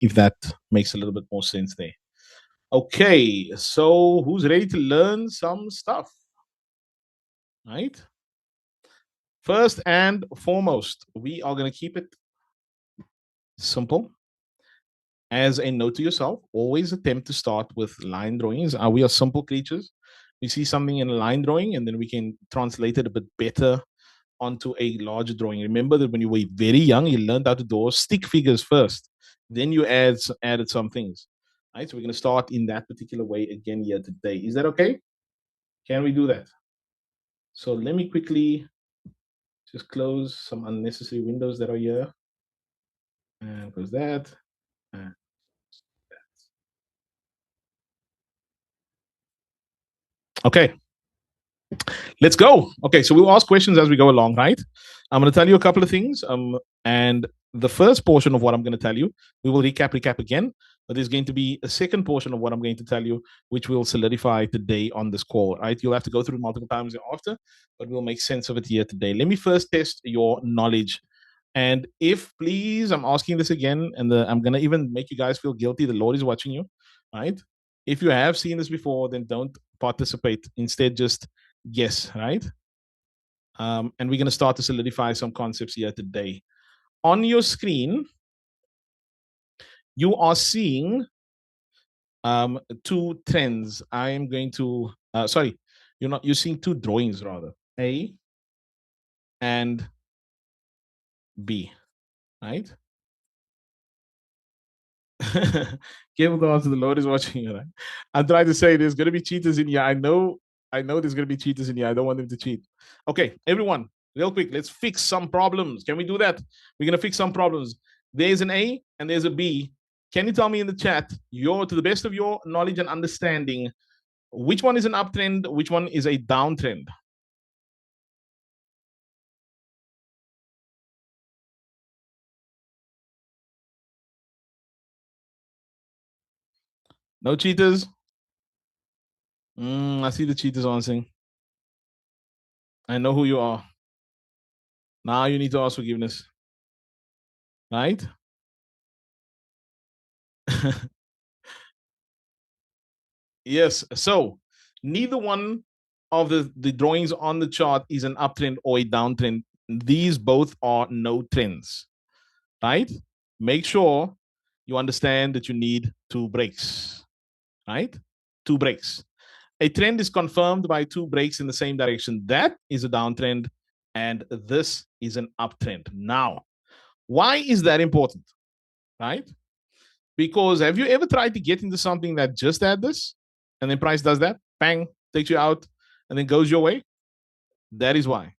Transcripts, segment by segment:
if that makes a little bit more sense there. Okay, so who's ready to learn some stuff? Right? First and foremost, we are going to keep it simple. As a note to yourself, always attempt to start with line drawings. We are simple creatures. We see something in a line drawing and then we can translate it a bit better onto a larger drawing. Remember that when you were very young, you learned how to draw stick figures first. Then you added some things. Right? So we're going to start in that particular way again here today. Is that okay? Can we do that? So let me quickly just close some unnecessary windows that are here. And close that. And okay, let's go. Okay, so we'll ask questions as we go along, right? I'm going to tell you a couple of things. And the first portion of what I'm going to tell you, we will recap again. But there's going to be a second portion of what I'm going to tell you, which we'll solidify today on this call, right? You'll have to go through it multiple times after, but we'll make sense of it here today. Let me first test your knowledge. And if, please, I'm asking this again, and I'm going to even make you guys feel guilty. The Lord is watching you, right? If you have seen this before, then don't participate. Instead, just guess, right? And we're going to start to solidify some concepts here today. On your screen, you are seeing two trends. I am going to, sorry, you're seeing two drawings rather, A and B, right? Careful to answer, the Lord is watching you, right? I'm trying to say there's going to be cheaters in here. I know there's going to be cheaters in here. I don't want them to cheat. Okay, everyone, real quick, let's fix some problems. Can we do that? We're going to fix some problems. There's an A and there's a B. Can you tell me in the chat, to the best of your knowledge and understanding, which one is an uptrend, which one is a downtrend? No cheaters? I see the cheaters answering. I know who you are. Now you need to ask forgiveness. Right? Yes. So neither one of the drawings on the chart is an uptrend or a downtrend. These both are no trends. Right? Make sure you understand that you need two breaks. Right? Two breaks. A trend is confirmed by two breaks in the same direction. That is a downtrend, and this is an uptrend. Now, why is that important? Right? Because have you ever tried to get into something that just had this, and then price does that, bang, takes you out, and then goes your way? That is why.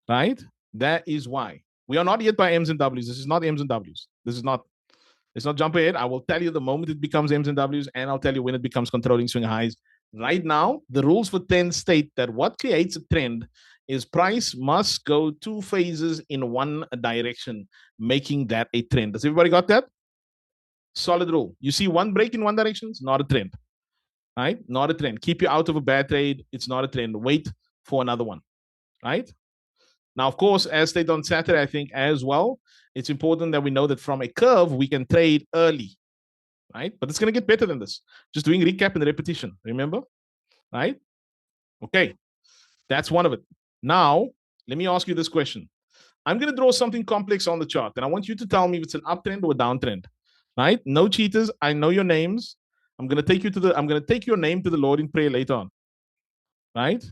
Right? That is why. We are not yet by M's and W's. This is not M's and W's. It's not jump ahead. I will tell you the moment it becomes M's and W's, and I'll tell you when it becomes controlling swing highs. Right now, the rules for trend state that what creates a trend is price must go two phases in one direction, making that a trend. Does everybody got that? Solid rule. You see one break in one direction, it's not a trend. Right? Not a trend. Keep you out of a bad trade. It's not a trend. Wait for another one. Right? Now, of course, as stated on Saturday, I think as well, it's important that we know that from a curve, we can trade early. Right? But it's going to get better than this. Just doing recap and repetition. Remember? Right? Okay. That's one of it. Now, let me ask you this question. I'm going to draw something complex on the chart, and I want you to tell me if it's an uptrend or a downtrend. Right? No cheaters. I know your names. I'm going to take your name to the Lord in prayer later on. Right?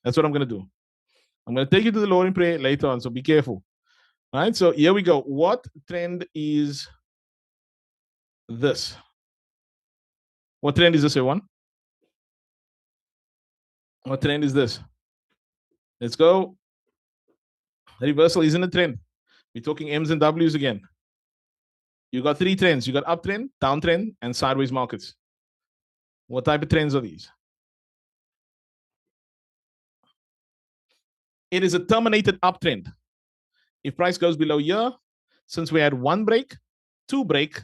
That's what I'm going to do. I'm going to take you to the Lord in prayer later on, so be careful. Right? So here we go. What trend is this? What trend is this, everyone? What trend is this? Let's go. The reversal isn't a trend. We're talking M's and W's again. You got three trends. You got uptrend, downtrend, and sideways markets. What type of trends are these? It is a terminated uptrend. If price goes below here, since we had one break, two break,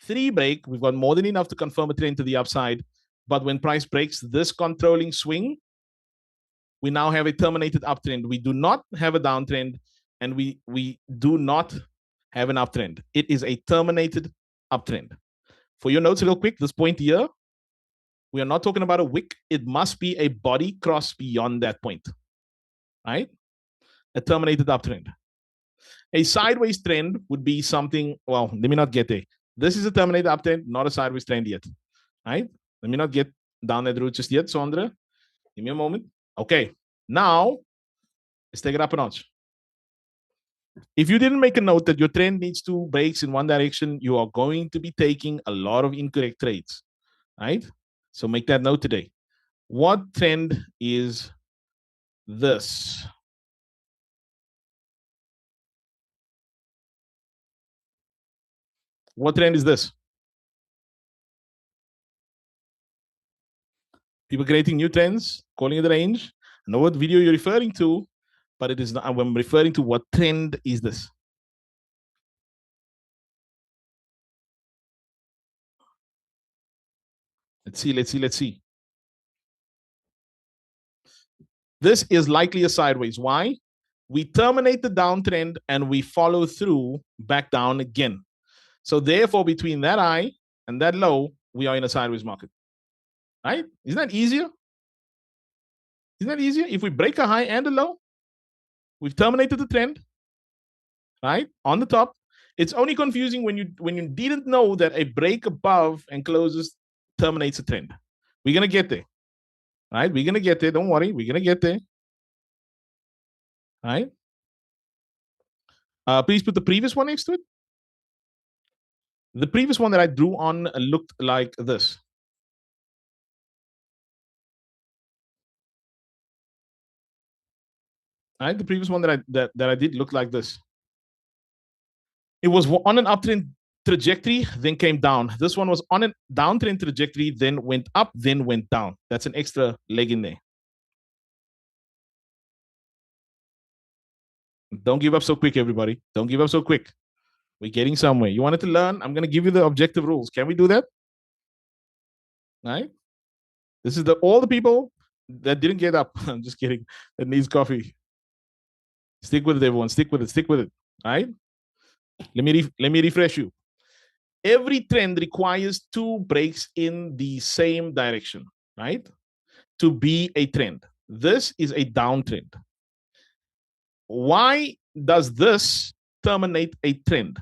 three break, we've got more than enough to confirm a trend to the upside. But when price breaks this controlling swing, we now have a terminated uptrend. We do not have a downtrend, and we do not have an uptrend. It is a terminated uptrend. For your notes real quick, this point here, we are not talking about a wick. It must be a body cross beyond that point, right? A terminated uptrend. A sideways trend would be something, well, let me not get there. This is a terminated uptrend, not a sideways trend yet, right? Let me not get down that route just yet, Sondra. Give me a moment. Okay, now let's take it up a notch. If you didn't make a note that your trend needs 2 breaks in one direction, you are going to be taking a lot of incorrect trades, right? So make that note today. What trend is this? What trend is this? People creating new trends, calling it the range. I know what video you're referring to, but it is not. I'm referring to what trend is this? Let's see. This is likely a sideways. Why? We terminate the downtrend and we follow through back down again. So therefore, between that high and that low, we are in a sideways market, right? Isn't that easier? Isn't that easier? If we break a high and a low, we've terminated the trend, right? On the top. It's only confusing when you didn't know that a break above and closes terminates a trend. We're gonna get there, right? We're gonna get there. Don't worry, we're gonna get there, right? Please put the previous one next to it. The previous one that I drew on looked like this. Right? The previous one that I did looked like this. It was on an uptrend trajectory, then came down. This one was on a downtrend trajectory, then went up, then went down. That's an extra leg in there. Don't give up so quick, everybody. Don't give up so quick. We're getting somewhere. You wanted to learn? I'm going to give you the objective rules. Can we do that? Right? This is all the people that didn't get up. I'm just kidding. That needs coffee. Stick with it, everyone. Stick with it. Stick with it. Right? Let me refresh you. Every trend requires 2 breaks in the same direction, right? To be a trend. This is a downtrend. Why does this terminate a trend?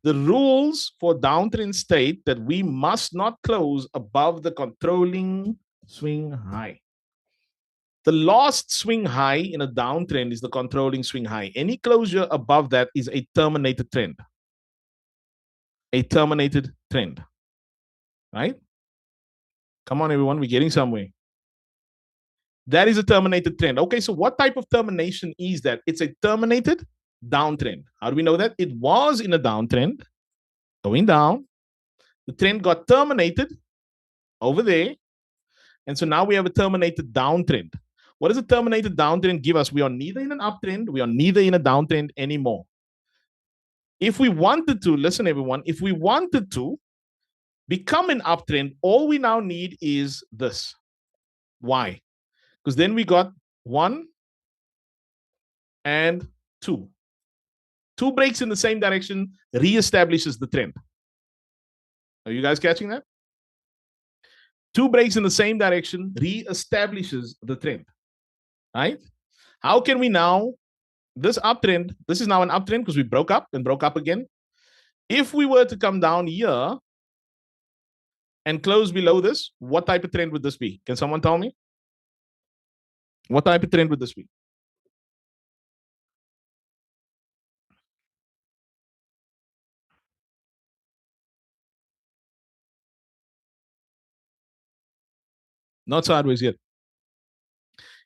The rules for downtrend state that we must not close above the controlling swing high. The last swing high in a downtrend is the controlling swing high. Any closure above that is a terminated trend. A terminated trend, right? Come on, everyone, we're getting somewhere. That is a terminated trend. Okay, so what type of termination is that? It's a terminated downtrend. How do we know that? It was in a downtrend, going down. The trend got terminated over there. And so now we have a terminated downtrend. What does a terminated downtrend give us? We are neither in an uptrend, we are neither in a downtrend anymore. If we wanted to, listen, everyone, if we wanted to become an uptrend, all we now need is this. Why? Because then we got 1 and 2. 2 breaks in the same direction reestablishes the trend. Are you guys catching that? 2 breaks in the same direction reestablishes the trend, right? How can we now, this uptrend, this is now an uptrend because we broke up and broke up again. If we were to come down here and close below this, what type of trend would this be? Can someone tell me? What type of trend would this be? Not sideways yet.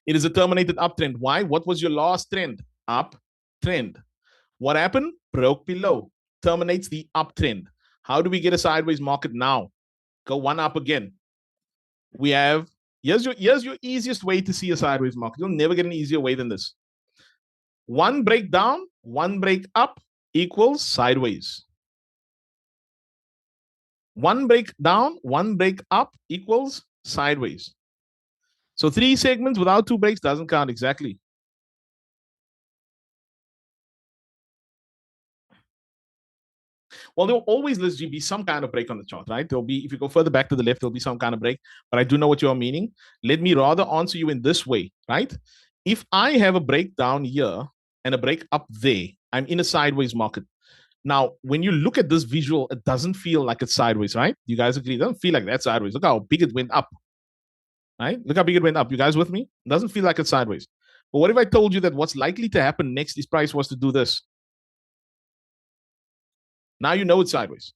It is a terminated uptrend. Why? What was your last trend? Uptrend. What happened? Broke below. Terminates the uptrend. How do we get a sideways market now? Go 1 up again. We have, here's your easiest way to see a sideways market. You'll never get an easier way than this. 1 break down, 1 break up equals sideways. 1 break down, 1 break up equals sideways. So 3 segments without 2 breaks doesn't count exactly. Well, there will always, Liz G, be some kind of break on the chart, right? There'll be, if you go further back to the left, there'll be some kind of break, but I do know what you're meaning. Let me rather answer you in this way, right? If I have a breakdown here and a break up there, I'm in a sideways market. Now, when you look at this visual, it doesn't feel like it's sideways, right? You guys agree? It doesn't feel like that's sideways. Look how big it went up, right? Look how big it went up. You guys with me? It doesn't feel like it's sideways. But what if I told you that what's likely to happen next is price was to do this? Now you know it's sideways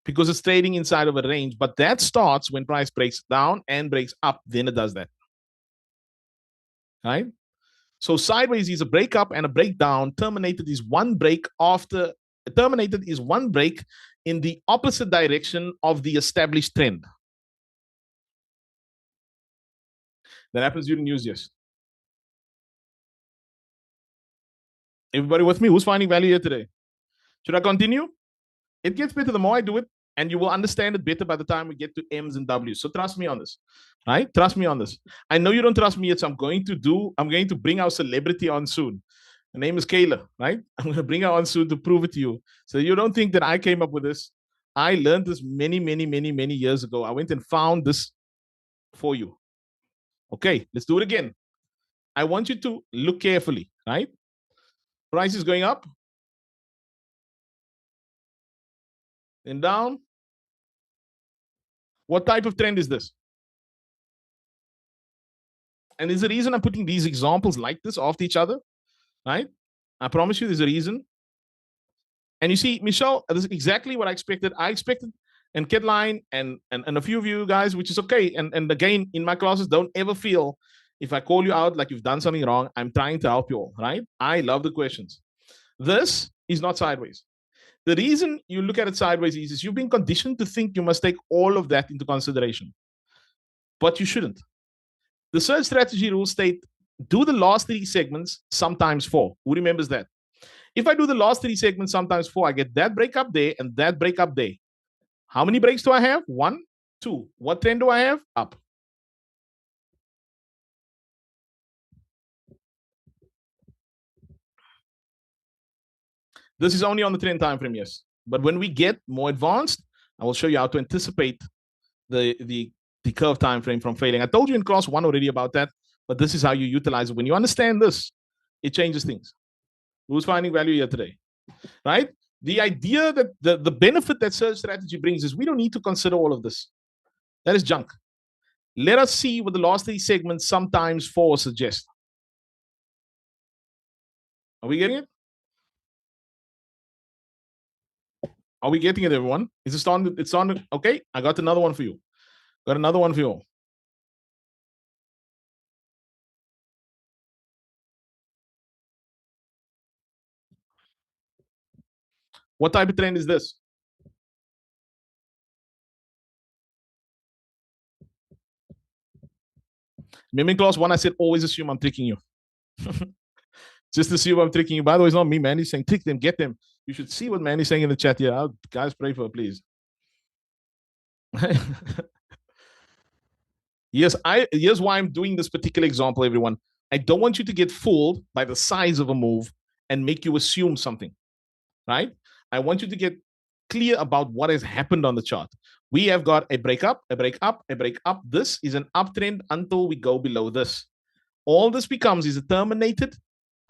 because it's trading inside of a range, but that starts when price breaks down and breaks up, then it does that, right? So sideways is a break up and a breakdown. Terminated is one break after, terminated is one break in the opposite direction of the established trend. That happens during news, yes. Everybody with me? Who's finding value here today? Should I continue? It gets better the more I do it, and you will understand it better by the time we get to M's and W's. So trust me on this, right? Trust me on this. I know you don't trust me yet, so I'm going to bring our celebrity on soon. Her name is Kayla, right? I'm going to bring her on soon to prove it to you. So you don't think that I came up with this. I learned this many, many, many, many years ago. I went and found this for you. Okay, let's do it again. I want you to look carefully, right? Price is going up, then down. What type of trend is this? And there's a reason I'm putting these examples like this after each other, right? I promise you there's a reason. And you see, Michelle, this is exactly what I expected. I expected, and Kedline and a few of you guys, which is okay. And again, in my classes, don't ever feel if I call you out like you've done something wrong, I'm trying to help you all, right? I love the questions. This is not sideways. The reason you look at it sideways is you've been conditioned to think you must take all of that into consideration, but you shouldn't. The search strategy rules state do the last three segments sometimes four. Who remembers that? If I do the last three segments sometimes four, I get that break up there and that break up there. How many breaks do I have? One, two. What trend do I have? Up. This is only on the trend time frame, yes. But when we get more advanced, I will show you how to anticipate the curve time frame from failing. I told you in class one already about that, but this is how you utilize it. When you understand this, it changes things. Who's finding value here today? Right? The idea that the benefit that search strategy brings is we don't need to consider all of this. That is junk. Let us see what the last three segments sometimes four suggest. Are we getting it? Are we getting it, everyone? Is it on? It's on. Okay, I got another one for you. Got another one for you. What type of trend is this? Remember in class one, I said always assume I'm tricking you. Just assume I'm tricking you. By the way, it's not me. Manny's saying trick them, get them. You should see what Manny's saying in the chat here. Guys, pray for her, please. Yes, here's why I'm doing this particular example, everyone. I don't want you to get fooled by the size of a move and make you assume something, right? I want you to get clear about what has happened on the chart. We have got a break up, a break up, a break up. This is an uptrend until we go below this. All this becomes is a terminated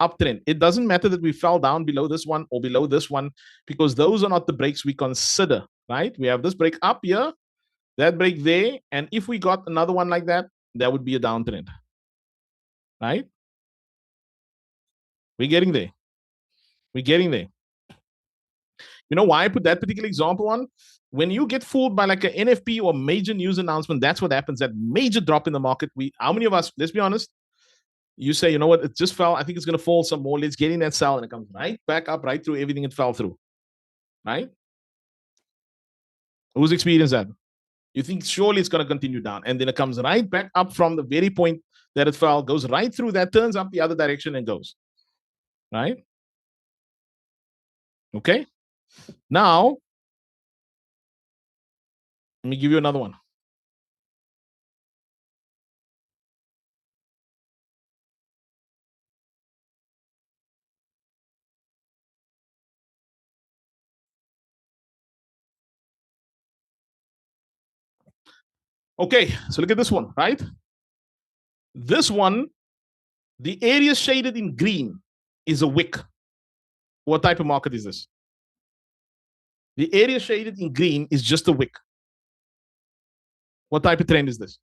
uptrend. It doesn't matter that we fell down below this one or below this one, because those are not the breaks we consider, right? We have this break up here, that break there, and if we got another one like that, that would be a downtrend, right? We're getting there. We're getting there. You know why I put that particular example on? When you get fooled by like an NFP or major news announcement, that's what happens. That major drop in the market. How many of us, let's be honest, you say, you know what, it just fell. I think it's going to fall some more. Let's get in that sell. And it comes right back up, right through everything it fell through, right? Who's experienced that? You think surely it's going to continue down. And then it comes right back up from the very point that it fell, goes right through that, turns up the other direction and goes, right? Okay. Now, let me give you another one. Okay, so look at this one, right? This one, the area shaded in green is a wick. What type of market is this? The area shaded in green is just a wick. What type of trend is this?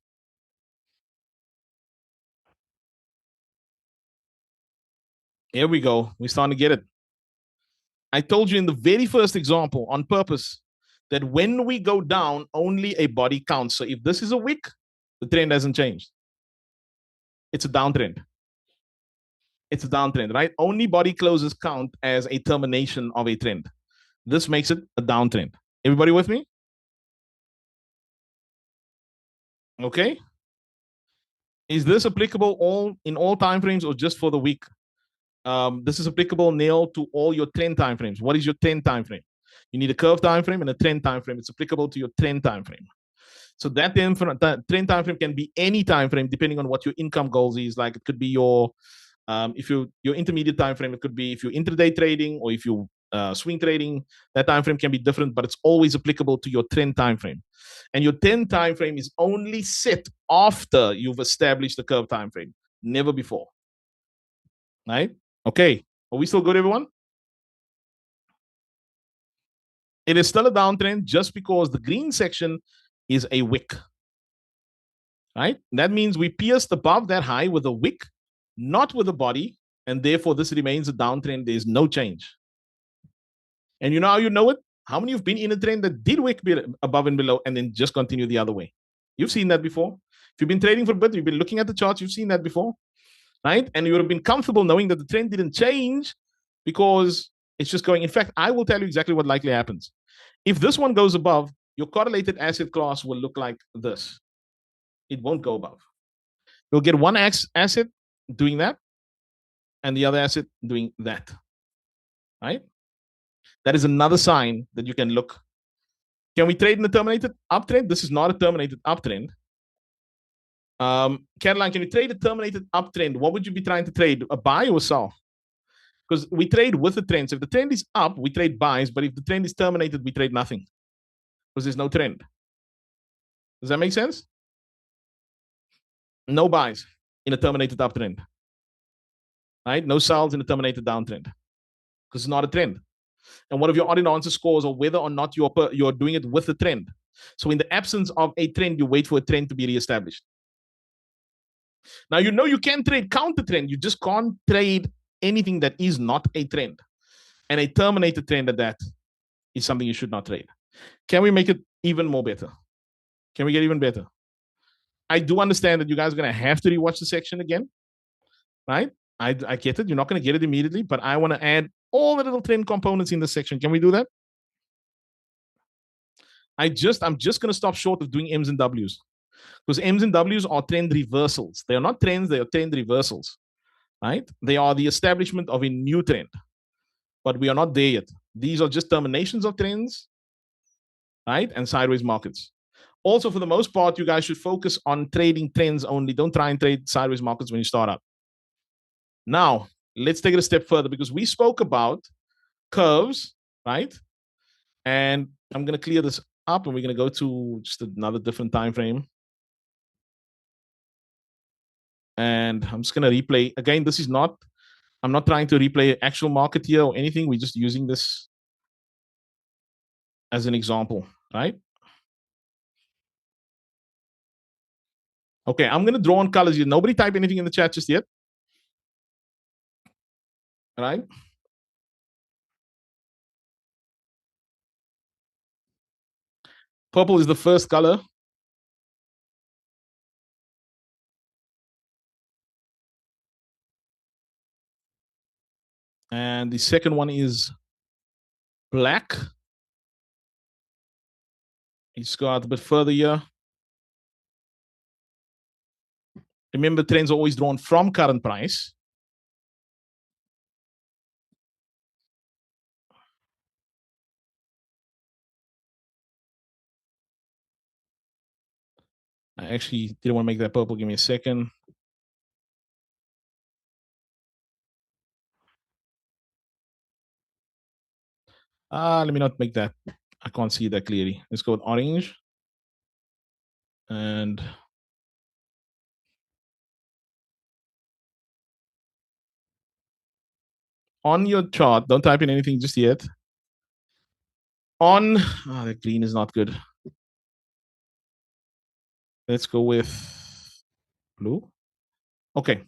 Here we go. We're starting to get it. I told you in the very first example on purpose that when we go down, only a body counts. So if this is a wick, the trend hasn't changed. It's a downtrend. It's a downtrend, right? Only body closes count as a termination of a trend. This makes it a downtrend. Everybody with me? Okay. Is this applicable all in all time frames or just for the week? This is applicable, Neil, to all your trend time frames. What is your trend time frame? You need a curve time frame and a trend time frame. It's applicable to your trend time frame. So that trend time frame can be any time frame depending on what your income goals is. Like it could be your if your intermediate time frame, it could be if you're intraday trading or if you swing trading, that time frame can be different, but it's always applicable to your trend time frame. And your trend time frame is only set after you've established the curve time frame, never before. Right? Okay. Are we still good, everyone? It is still a downtrend just because the green section is a wick. Right? That means we pierced above that high with a wick, not with a body, and therefore this remains a downtrend. There's no change. And you know how you know it? How many of you have been in a trend that did wick above and below and then just continue the other way? You've seen that before. If you've been trading for a bit, you've been looking at the charts, you've seen that before, right? And you would have been comfortable knowing that the trend didn't change because it's just going. In fact, I will tell you exactly what likely happens. If this one goes above, your correlated asset class will look like this. It won't go above. You'll get one asset doing that and the other asset doing that, right? That is another sign that you can look. Can we trade in a terminated uptrend? This is not a terminated uptrend. Caroline, can you trade a terminated uptrend? What would you be trying to trade? A buy or sell? Because we trade with the trend. So if the trend is up, we trade buys. But if the trend is terminated, we trade nothing because there's no trend. Does that make sense? No buys in a terminated uptrend, right? No sells in a terminated downtrend because it's not a trend. And one of your odd and answer scores or whether or not you're doing it with a trend. So in the absence of a trend, you wait for a trend to be reestablished. Now you know you can trade counter trend. You just can't trade anything that is not a trend. And a terminated trend at that is something you should not trade. Can we make it even more better? Can we get even better? I do understand that you guys are going to have to rewatch the section again, right? I get it. You're not going to get it immediately, but I want to add all the little trend components in the section. Can we do that? I'm just going to stop short of doing M's and W's because M's and W's are trend reversals. They are not trends, they are trend reversals, right? They are the establishment of a new trend, but we are not there yet. These are just terminations of trends, right? And sideways markets. Also, for the most part, you guys should focus on trading trends only. Don't try and trade sideways markets when you start out. Now, let's take it a step further because we spoke about curves, right? And I'm going to clear this up and we're going to go to just another different time frame. And I'm just going to replay. Again, this is not, I'm not trying to replay actual market here or anything. We're just using this as an example, right? Okay, I'm going to draw on colors here. Nobody type anything in the chat just yet. All right. Purple is the first color. And the second one is black. Let's go out a bit further here. Remember, trends are always drawn from current price. I actually didn't want to make that purple. Give me a second. Let me not make that. I can't see that clearly. Let's go with orange. And on your chart, don't type in anything just yet. On, the green is not good. Let's go with blue. Okay.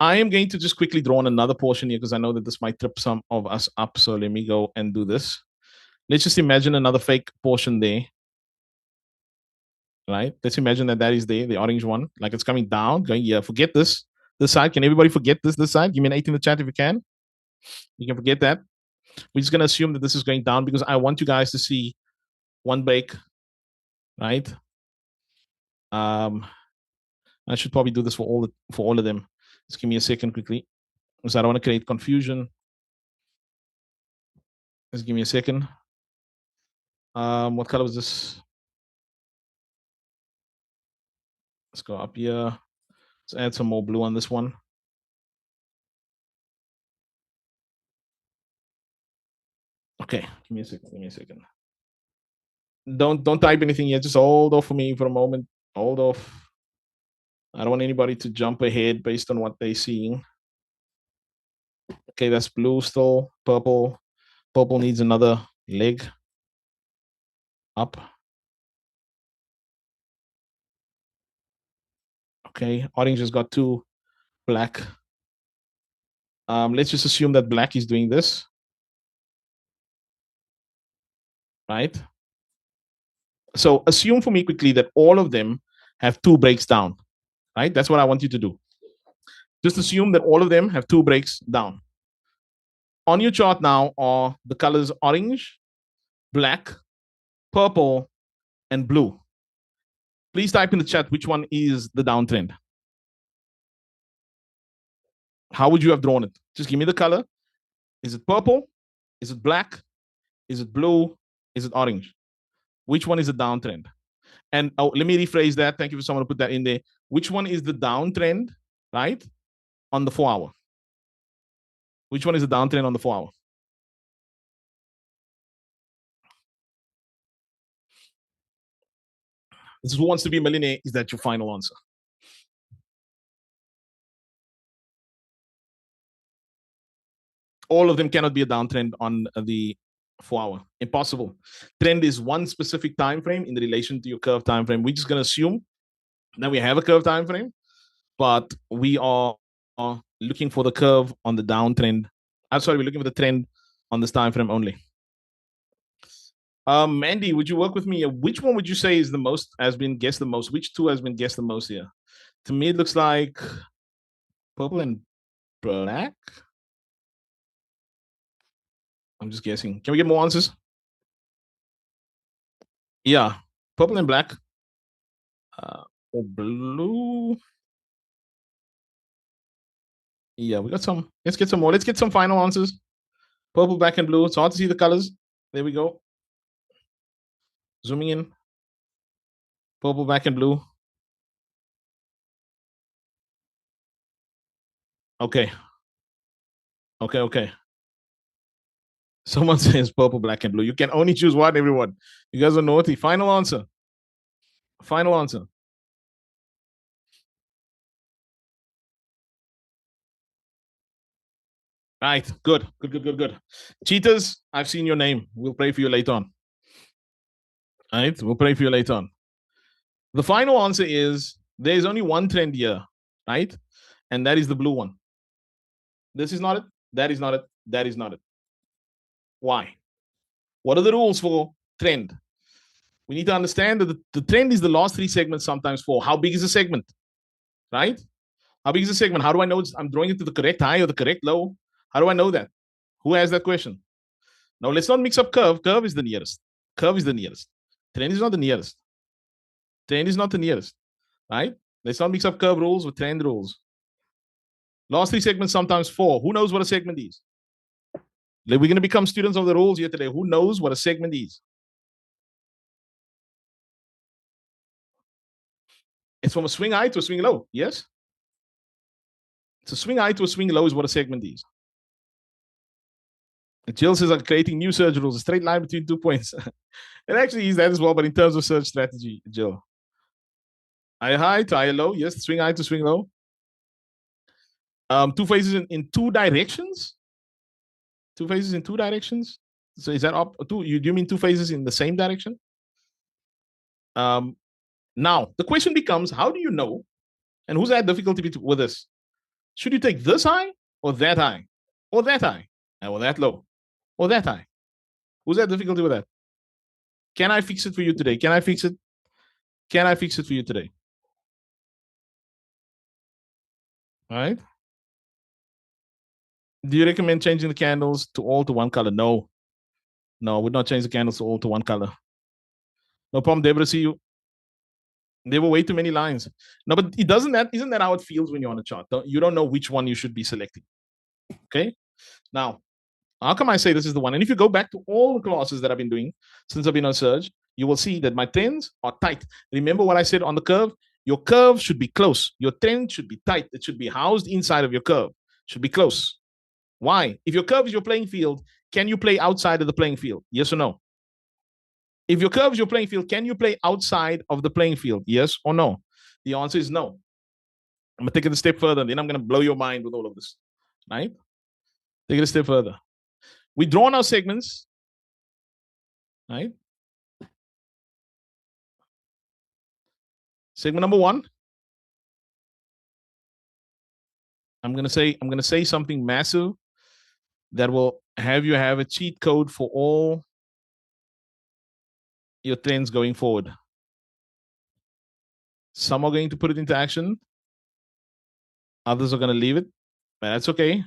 I am going to just quickly draw on another portion here because I know that this might trip some of us up. So let me go and do this. Let's just imagine another fake portion there. Right? Let's imagine that that is there, the orange one, like it's coming down, going, yeah, forget this. This side, can everybody forget this side? Give me an 8 in the chat if you can. You can forget that. We're just going to assume that this is going down because I want you guys to see one break, right? I should probably do this for all of them. Just give me a second quickly because I don't want to create confusion. Just give me a second. What color was this? Let's go up here. Let's add some more blue on this one. Okay, give me a second. Give me a second. Don't type anything yet. Just hold off for me for a moment. Hold off. I don't want anybody to jump ahead based on what they're seeing. Okay, that's blue still. Purple. Purple needs another leg up. Okay, orange has got two. Black. Let's just assume that black is doing this. Right? So assume for me quickly that all of them have two breaks down. Right? That's what I want you to do. Just assume that all of them have two breaks down. On your chart now are the colors orange, black, purple, and blue. Please type in the chat which one is the downtrend. How would you have drawn it? Just give me the color. Is it purple? Is it black? Is it blue? Is it orange? Which one is the downtrend? And let me rephrase that. Thank you for someone to put that in there. Which one is the downtrend, right? On the 4 hour. Which one is the downtrend on the 4 hour? This is Who Wants to Be a Millionaire. Is that your final answer? All of them cannot be a downtrend on the 4 hour. Impossible. Trend is one specific time frame in relation to your curve time frame. We're just going to assume that we have a curve time frame, but we are looking for the curve on the downtrend. I'm sorry, we're looking for the trend on this time frame only. Mandy, would you work with me? Which one would you say is the most has been guessed the most? Which two has been guessed the most here? To me, it looks like purple and black. I'm just guessing. Can we get more answers? Yeah, purple and black. Or blue. Yeah, we got some. Let's get some more. Let's get some final answers. Purple, black, and blue. It's hard to see the colors. There we go. Zooming in. Purple, black, and blue. Okay. Okay. Someone says purple, black, and blue. You can only choose one, everyone. You guys are naughty. Final answer. Final answer. Right. Good. Cheaters, I've seen your name. We'll pray for you later on. All right. We'll pray for you later on. The final answer is there's only one trend here, right? And that is the blue one. This is not it. That is not it. That is not it. Why? What are the rules for trend? We need to understand that the trend is the last three segments sometimes for how big is the segment, right? How big is the segment? How do I know I'm drawing it to the correct high or the correct low? How do I know that? Who has that question? Now, let's not mix up curve. Curve is the nearest. Curve is the nearest. Trend is not the nearest. Trend is not the nearest, right? Let's not mix up curve rules with trend rules. Last three segments, sometimes four. Who knows what a segment is? We're going to become students of the rules here today. Who knows what a segment is? It's from a swing high to a swing low. Yes? It's a swing high to a swing low is what a segment is. Jill says, I'm creating new search rules, a straight line between 2 points. It actually is that as well, but in terms of search strategy, Jill. I high to I low. Yes, swing high to swing low. Two phases in two directions. Two phases in two directions. So is that up? Do you mean two phases in the same direction? Now the question becomes, how do you know? And who's had difficulty with this? Should you take this high or that high, or that high, or that low, or that high? Who's had difficulty with that? Can I fix it for you today? Can I fix it? Can I fix it for you today? All right. Do you recommend changing the candles to all to one color? No. No, we'd not change the candles to all to one color. No problem, Deborah. See you. There were way too many lines. No, but it doesn't that isn't that how it feels when you're on a chart? You don't know which one you should be selecting. Okay. Now, how come I say this is the one? And if you go back to all the classes that I've been doing since I've been on Surge, you will see that my trends are tight. Remember what I said on the curve? Your curve should be close. Your trend should be tight. It should be housed inside of your curve. It should be close. Why? If your curve is your playing field, can you play outside of the playing field? Yes or no? If your curve is your playing field, can you play outside of the playing field? Yes or no? The answer is no. I'm going to take it a step further, and then I'm going to blow your mind with all of this. Right? Take it a step further. We draw on our segments. Right? Segment number one. I'm going to say something massive that will have you have a cheat code for all your trends going forward. Some are going to put it into action. Others are going to leave it, but that's okay.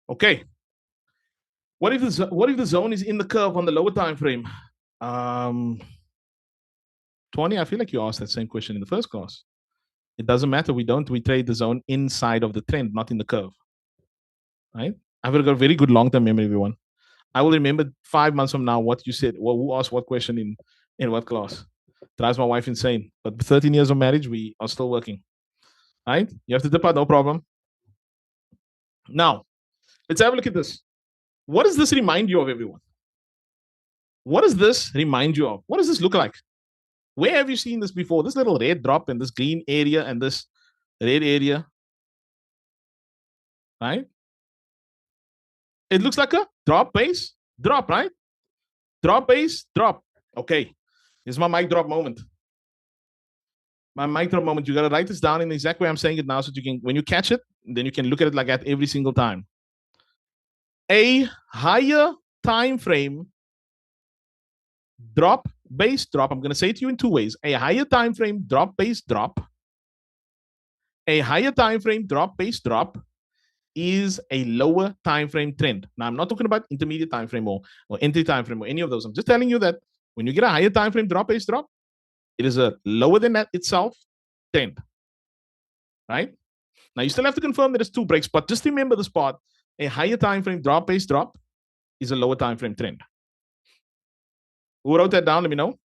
Okay. What if the zone is in the curve on the lower time frame? 20, I feel like you asked that same question in the first class. It doesn't matter. We trade the zone inside of the trend, not in the curve. Right? I've got a very good long-term memory, everyone. I will remember 5 months from now what you said, who asked what question in what class. Drives my wife insane. But 13 years of marriage, we are still working. Right? You have to dip out, no problem. Now, let's have a look at this. What does this remind you of, everyone? What does this remind you of? What does this look like? Where have you seen this before? This little red drop and this green area and this red area. Right? It looks like a drop base, drop, right? Drop base, drop. Okay. This is my mic drop moment. My mic drop moment. You got to write this down in the exact way I'm saying it now so that you can, when you catch it, then you can look at it like that every single time. A higher time frame drop, base drop. I'm going to say it to you in two ways. A higher time frame drop, base drop. A higher time frame drop, base drop is a lower time frame trend. Now, I'm not talking about intermediate time frame or entry time frame or any of those. I'm just telling you that when you get a higher time frame drop, base drop, it is a lower than that itself trend. Right? Now, you still have to confirm that it's two breaks, but just remember this part. A higher time frame drop, base drop is a lower time frame trend. Who wrote that down? Let me know.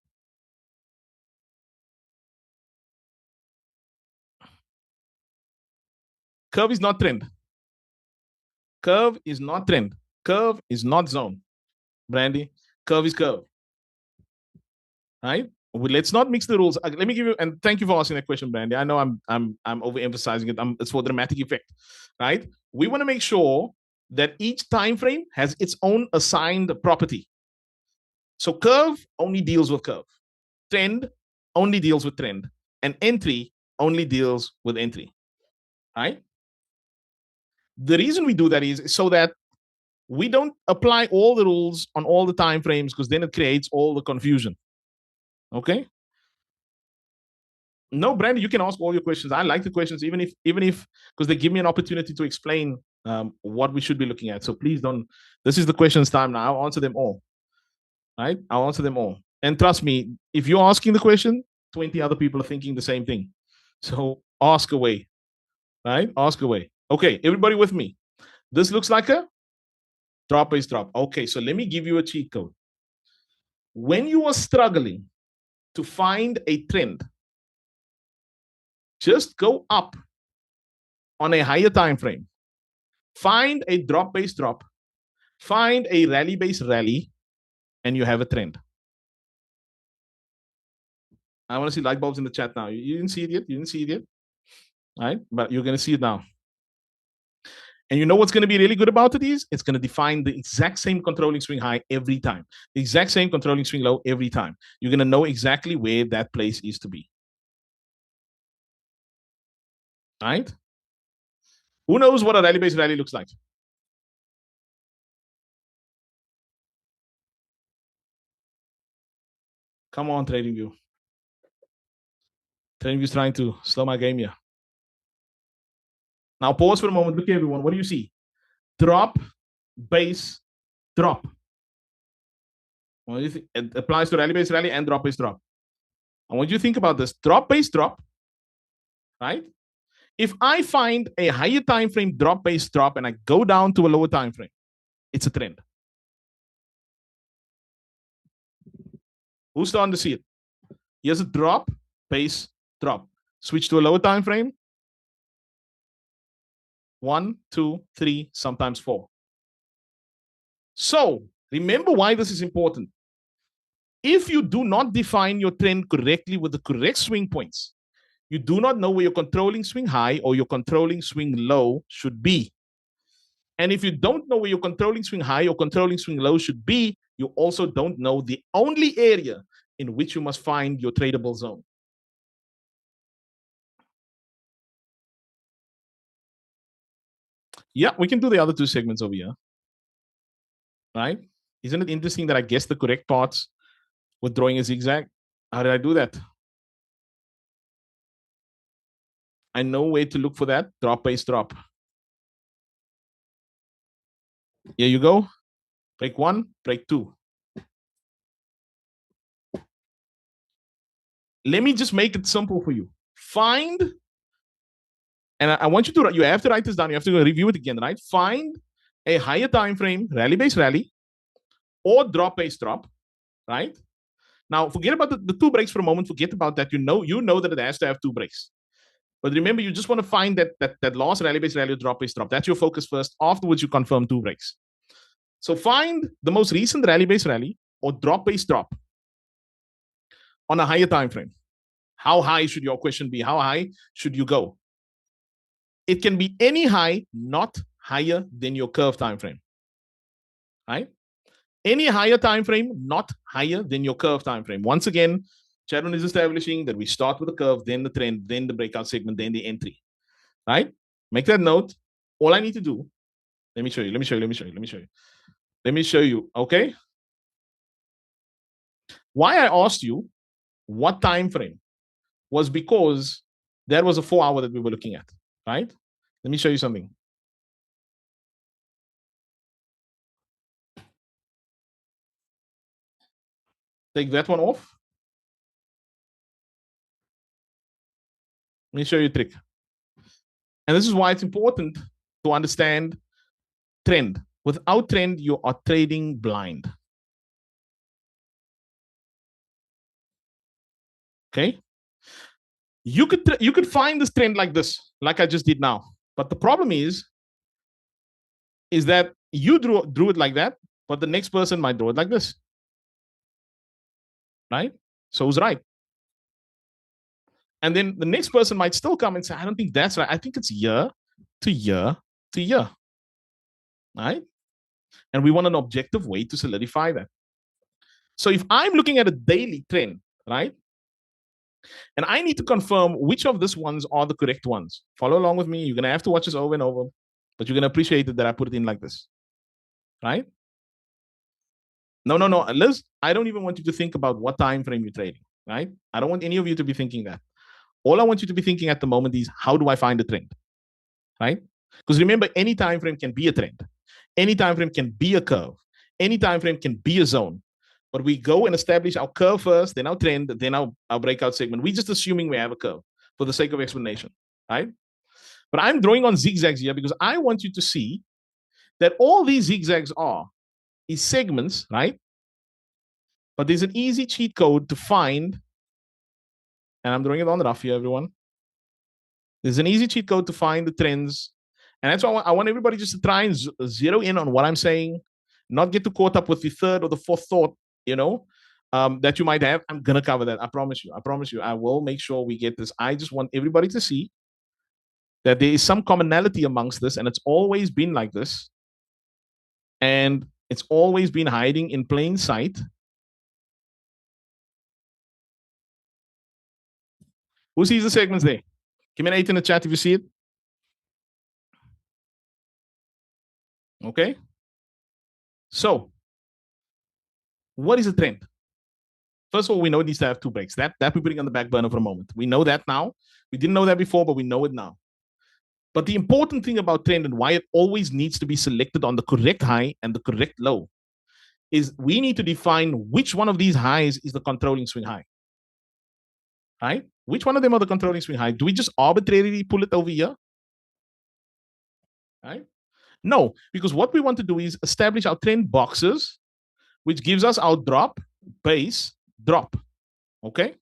Curve is not trend. Curve is not trend. Curve is not zone. Brandy, curve is curve. Right? Let's not mix the rules. Let me give you, and thank you for asking that question, Brandy. I know I'm overemphasizing it. It's for dramatic effect, right? We want to make sure that each time frame has its own assigned property. So curve only deals with curve. Trend only deals with trend. And entry only deals with entry. Right? The reason we do that is so that we don't apply all the rules on all the time frames because then it creates all the confusion. Okay? No, Brandy, you can ask all your questions. I like the questions, even if because they give me an opportunity to explain what we should be looking at. So please don't. This is the questions time now. I'll answer them all. Right? I'll answer them all. And trust me, if you're asking the question, 20 other people are thinking the same thing. So ask away. Right? Ask away. Okay, everybody with me. This looks like a drop base drop. Okay, so let me give you a cheat code. When you are struggling to find a trend, just go up on a higher time frame. Find a drop-based drop, find a rally-based rally, and you have a trend. I want to see light bulbs in the chat now. You didn't see it yet? You didn't see it yet? All right, but you're going to see it now. And you know what's going to be really good about it is it's going to define the exact same controlling swing high every time, the exact same controlling swing low every time. You're going to know exactly where that place is to be. All right? Who knows what a rally-based rally looks like? Come on, TradingView. TradingView is trying to slow my game here. Now pause for a moment. Look, everyone. What do you see? Drop, base, drop. What do you think? It applies to rally-based rally and drop-based drop. I want you to think about this. Drop-based drop, right? If I find a higher time frame drop-based drop and I go down to a lower time frame, it's a trend. Who's starting to see it? Here's a drop, base, drop. Switch to a lower time frame. 1, 2, 3, sometimes 4. So remember why this is important. If you do not define your trend correctly with the correct swing points, you do not know where your controlling swing high or your controlling swing low should be. And if you don't know where your controlling swing high or controlling swing low should be, you also don't know the only area in which you must find your tradable zone. Yeah, we can do the other two segments over here. Right? Isn't it interesting that I guessed the correct parts with drawing a zigzag? How did I do that? I know where to look for that. Drop, base, drop. Here you go. Break 1, break 2. Let me just make it simple for you. Find, and I want you to, you have to write this down. You have to go review it again, right? Find a higher time frame, rally-based rally, or drop-based drop, right? Now, forget about the 2 breaks for a moment. Forget about that. You know that it has to have 2 breaks. But remember, you just want to find that last rally-based rally or drop-based drop. That's your focus first. Afterwards, you confirm 2 breaks. So find the most recent rally-based rally or drop-based drop on a higher time frame. How high should your question be? How high should you go? It can be any high, not higher than your curve time frame. Right? Any higher time frame, not higher than your curve time frame. Once again, Chadron is establishing that we start with the curve, then the trend, then the breakout segment, then the entry. Right? Make that note. All I need to do, let me show you. Let me show you. Okay? Why I asked you what time frame was because that was a 4-hour that we were looking at, right? Let me show you something. Take that one off. Let me show you a trick. And this is why it's important to understand trend. Without trend, you are trading blind. Okay? You could find this trend like this, like I just did now. But the problem is that you drew it like that, but the next person might draw it like this. Right? So who's right? And then the next person might still come and say, I don't think that's right. I think it's year to year to year. Right? And we want an objective way to solidify that. So if I'm looking at a daily trend, right? And I need to confirm which of these ones are the correct ones. Follow along with me. You're going to have to watch this over and over, but you're going to appreciate it that I put it in like this. Right? No. Liz, I don't even want you to think about what time frame you're trading. Right? I don't want any of you to be thinking that. All I want you to be thinking at the moment is, how do I find a trend? Right? Because remember, any time frame can be a trend. Any time frame can be a curve. Any time frame can be a zone. But we go and establish our curve first, then our trend, then our breakout segment. We're just assuming we have a curve for the sake of explanation, right? But I'm drawing on zigzags here because I want you to see that all these zigzags is segments, right? But there's an easy cheat code to find, and I'm drawing it on rough here, everyone. There's an easy cheat code to find the trends. And that's why I want everybody just to try and zero in on what I'm saying, not get too caught up with the third or the fourth thought, that you might have. I'm going to cover that. I promise you. I promise you. I will make sure we get this. I just want everybody to see that there is some commonality amongst this, and it's always been like this. And it's always been hiding in plain sight. Who sees the segments there? Give me an 8 in the chat if you see it. Okay. So, what is a trend? First of all, we know it needs to have two breaks. That we're putting on the back burner for a moment. We know that now. We didn't know that before, but we know it now. But the important thing about trend and why it always needs to be selected on the correct high and the correct low is we need to define which one of these highs is the controlling swing high. Right? Which one of them are the controlling swing high? Do we just arbitrarily pull it over here? Right? No, because what we want to do is establish our trend boxes, which gives us our drop, base, drop. Okay?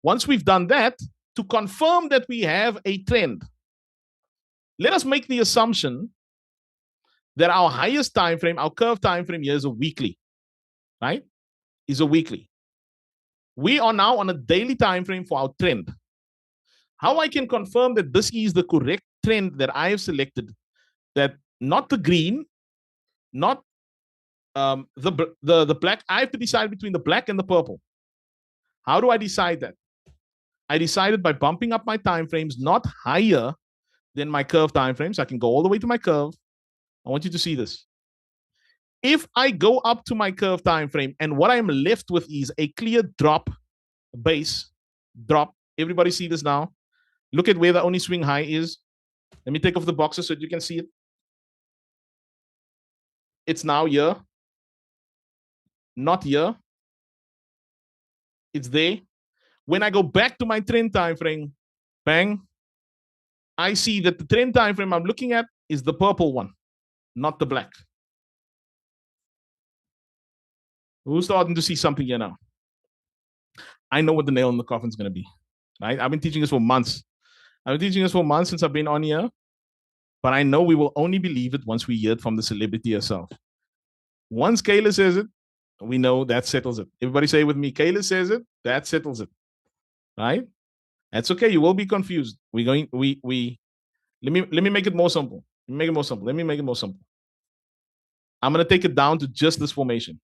Once we've done that, to confirm that we have a trend, let us make the assumption that our highest time frame, our curve time frame here is a weekly, right? Is a weekly. We are now on a daily time frame for our trend. How I can confirm that this is the correct trend that I have selected, that not the green, not the black. I have to decide between the black and the purple. How do I decide that? I decided by bumping up my time frames not higher than my curve time frames. I can go all the way to my curve. I want you to see this. If I go up to my curve time frame and what I'm left with is a clear drop, base, drop. Everybody see this now? Look at where the only swing high is. Let me take off the boxes so that you can see it. It's now here. Not here. It's there. When I go back to my trend time frame, bang, I see that the trend time frame I'm looking at is the purple one, not the black. Who's starting to see something here now? I know what the nail in the coffin is going to be, right? I've been teaching this for months. I've been teaching this for months since I've been on here, but I know we will only believe it once we hear it from the celebrity herself. Once Kayla says it, we know that settles it. Everybody say it with me. Kayla says it, that settles it, right? That's okay. You will be confused. Let me make it more simple. Let me make it more simple. I'm going to take it down to just this formation.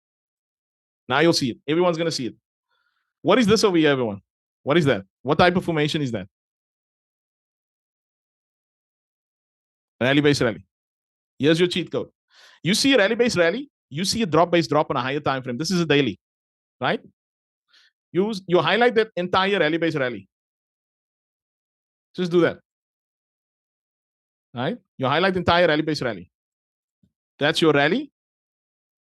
Now you'll see it. Everyone's going to see it. What is this over here, everyone? What is that? What type of formation is that? Rally base rally. Here's your cheat code. You see a rally base rally, you see a drop base drop on a higher time frame. This is a daily, right? You highlight that entire rally base rally. Just do that. Right? You highlight the entire rally base rally. That's your rally.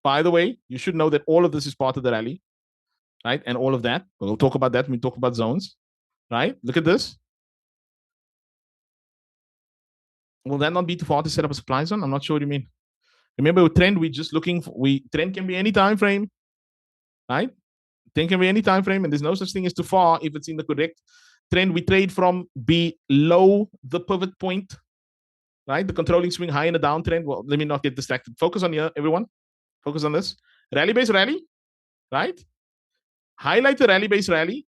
By the way, you should know that all of this is part of the rally, right? And all of that. We'll talk about that when we talk about zones, right? Look at this. Will that not be too far to set up a supply zone? I'm not sure what you mean. Remember, with trend, we're just looking for, trend can be any time frame, right? Trend can be any time frame, and there's no such thing as too far if it's in the correct trend. We trade from below the pivot point, right? The controlling swing high in the downtrend. Well, let me not get distracted. Focus on here, everyone. Focus on this. Rally base rally, right? Highlight the rally base rally.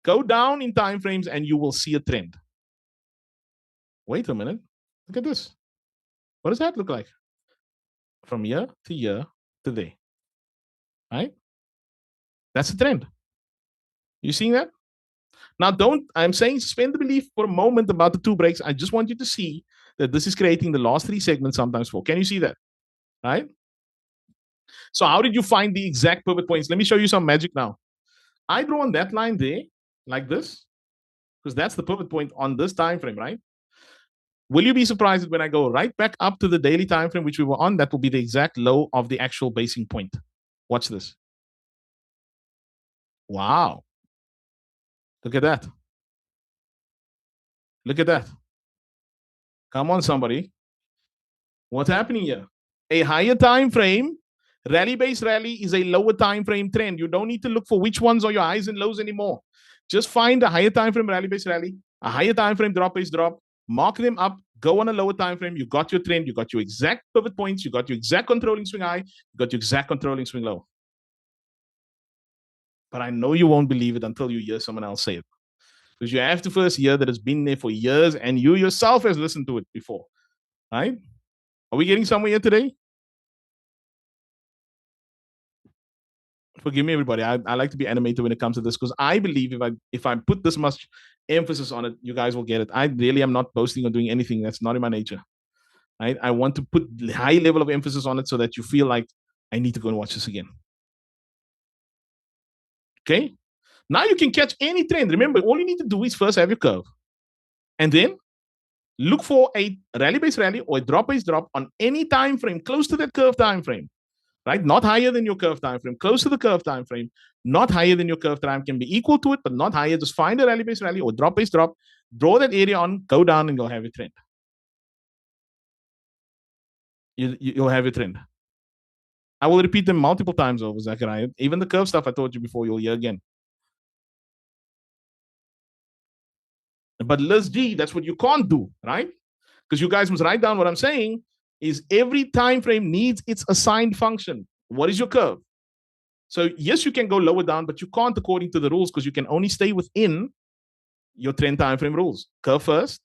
Go down in time frames, and you will see a trend. Wait a minute. Look at this. What does that look like? From here to there, right? That's the trend. You seeing that? Now, I'm saying suspend the belief for a moment about the two breaks. I just want you to see that this is creating the last three segments sometimes for. Can you see that? Right? So how did you find the exact pivot points? Let me show you some magic now. I draw on that line there, like this, because that's the pivot point on this time frame, right? Will you be surprised when I go right back up to the daily time frame, which we were on? That will be the exact low of the actual basing point. Watch this. Wow. Look at that. Look at that. Come on, somebody. What's happening here? A higher time frame, rally-based rally is a lower time frame trend. You don't need to look for which ones are your highs and lows anymore. Just find a higher time frame rally-based rally. A higher time frame drop is drop, mark them up, go on a lower time frame. You got your trend, you got your exact pivot points, you got your exact controlling swing high, you got your exact controlling swing low. But I know you won't believe it until you hear someone else say it. Because you have to first hear that it's been there for years and you yourself has listened to it before, right? Are we getting somewhere here today? Forgive me, everybody. I like to be animated when it comes to this because I believe if I put this much emphasis on it, you guys will get it. I really am not boasting or doing anything. That's not in my nature. Right? I want to put high level of emphasis on it so that you feel like I need to go and watch this again. Okay? Now you can catch any trend. Remember, all you need to do is first have your curve. And then look for a rally-based rally or a drop-based drop on any time frame close to that curve time frame. Right? Not higher than your curve time frame, close to the curve time frame, not higher than your curve time, can be equal to it, but not higher. Just find a rally-based rally or drop-based drop, draw that area on, go down, and you'll have your trend. You'll have your trend. I will repeat them multiple times over, Zachariah. Even the curve stuff I told you before, you'll hear again. But Liz G, that's what you can't do, right? Because you guys must write down what I'm saying is every time frame needs its assigned function. What is your curve? So yes, you can go lower down, but you can't according to the rules because you can only stay within your trend time frame rules. Curve first,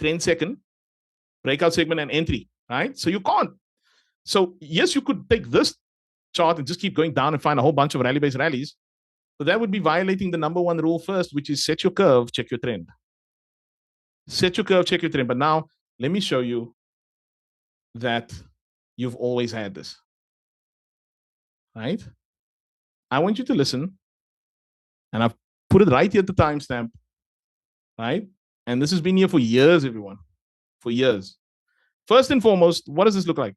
trend second, breakout segment and entry, right? So you can't. So yes, you could take this chart and just keep going down and find a whole bunch of rally-based rallies, but that would be violating the number one rule first, which is set your curve, check your trend. Set your curve, check your trend. But now let me show you that you've always had this, right? I want you to listen, and I've put it right here at the timestamp, right? And this has been here for years, everyone, for years. First and foremost, what does this look like?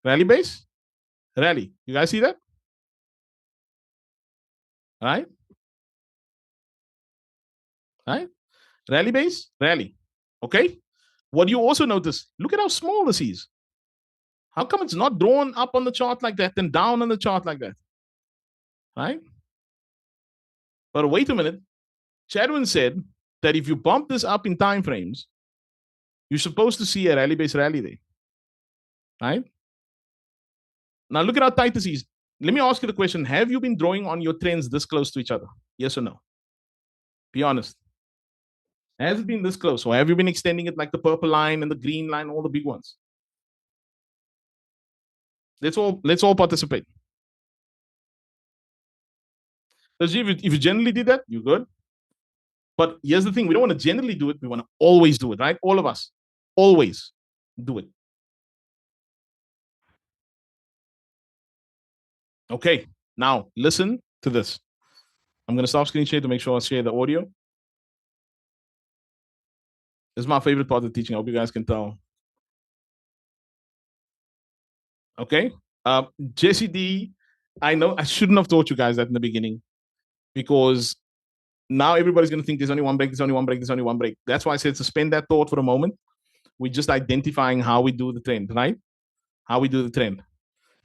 Rally base, rally. You guys see that? Right? Right? Rally base, rally. Okay? What do you also notice? Look at how small this is. How come it's not drawn up on the chart like that and down on the chart like that? Right? But wait a minute. Chadwin said that if you bump this up in time frames, you're supposed to see a rally-based rally there. Right? Now look at how tight this is. Let me ask you the question. Have you been drawing on your trends this close to each other? Yes or no? Be honest. Has it been this close? Or have you been extending it like the purple line and the green line, all the big ones? Let's all participate. Because if you generally did that, you're good. But here's the thing, we don't want to generally do it, we want to always do it, right? All of us, always do it. Okay, now listen to this. I'm going to stop screen share to make sure I share the audio. This is my favorite part of teaching. I hope you guys can tell. Okay. Jesse D, I know I shouldn't have taught you guys that in the beginning because now everybody's going to think there's only one break, there's only one break, there's only one break. That's why I said suspend that thought for a moment. We're just identifying how we do the trend, right? How we do the trend.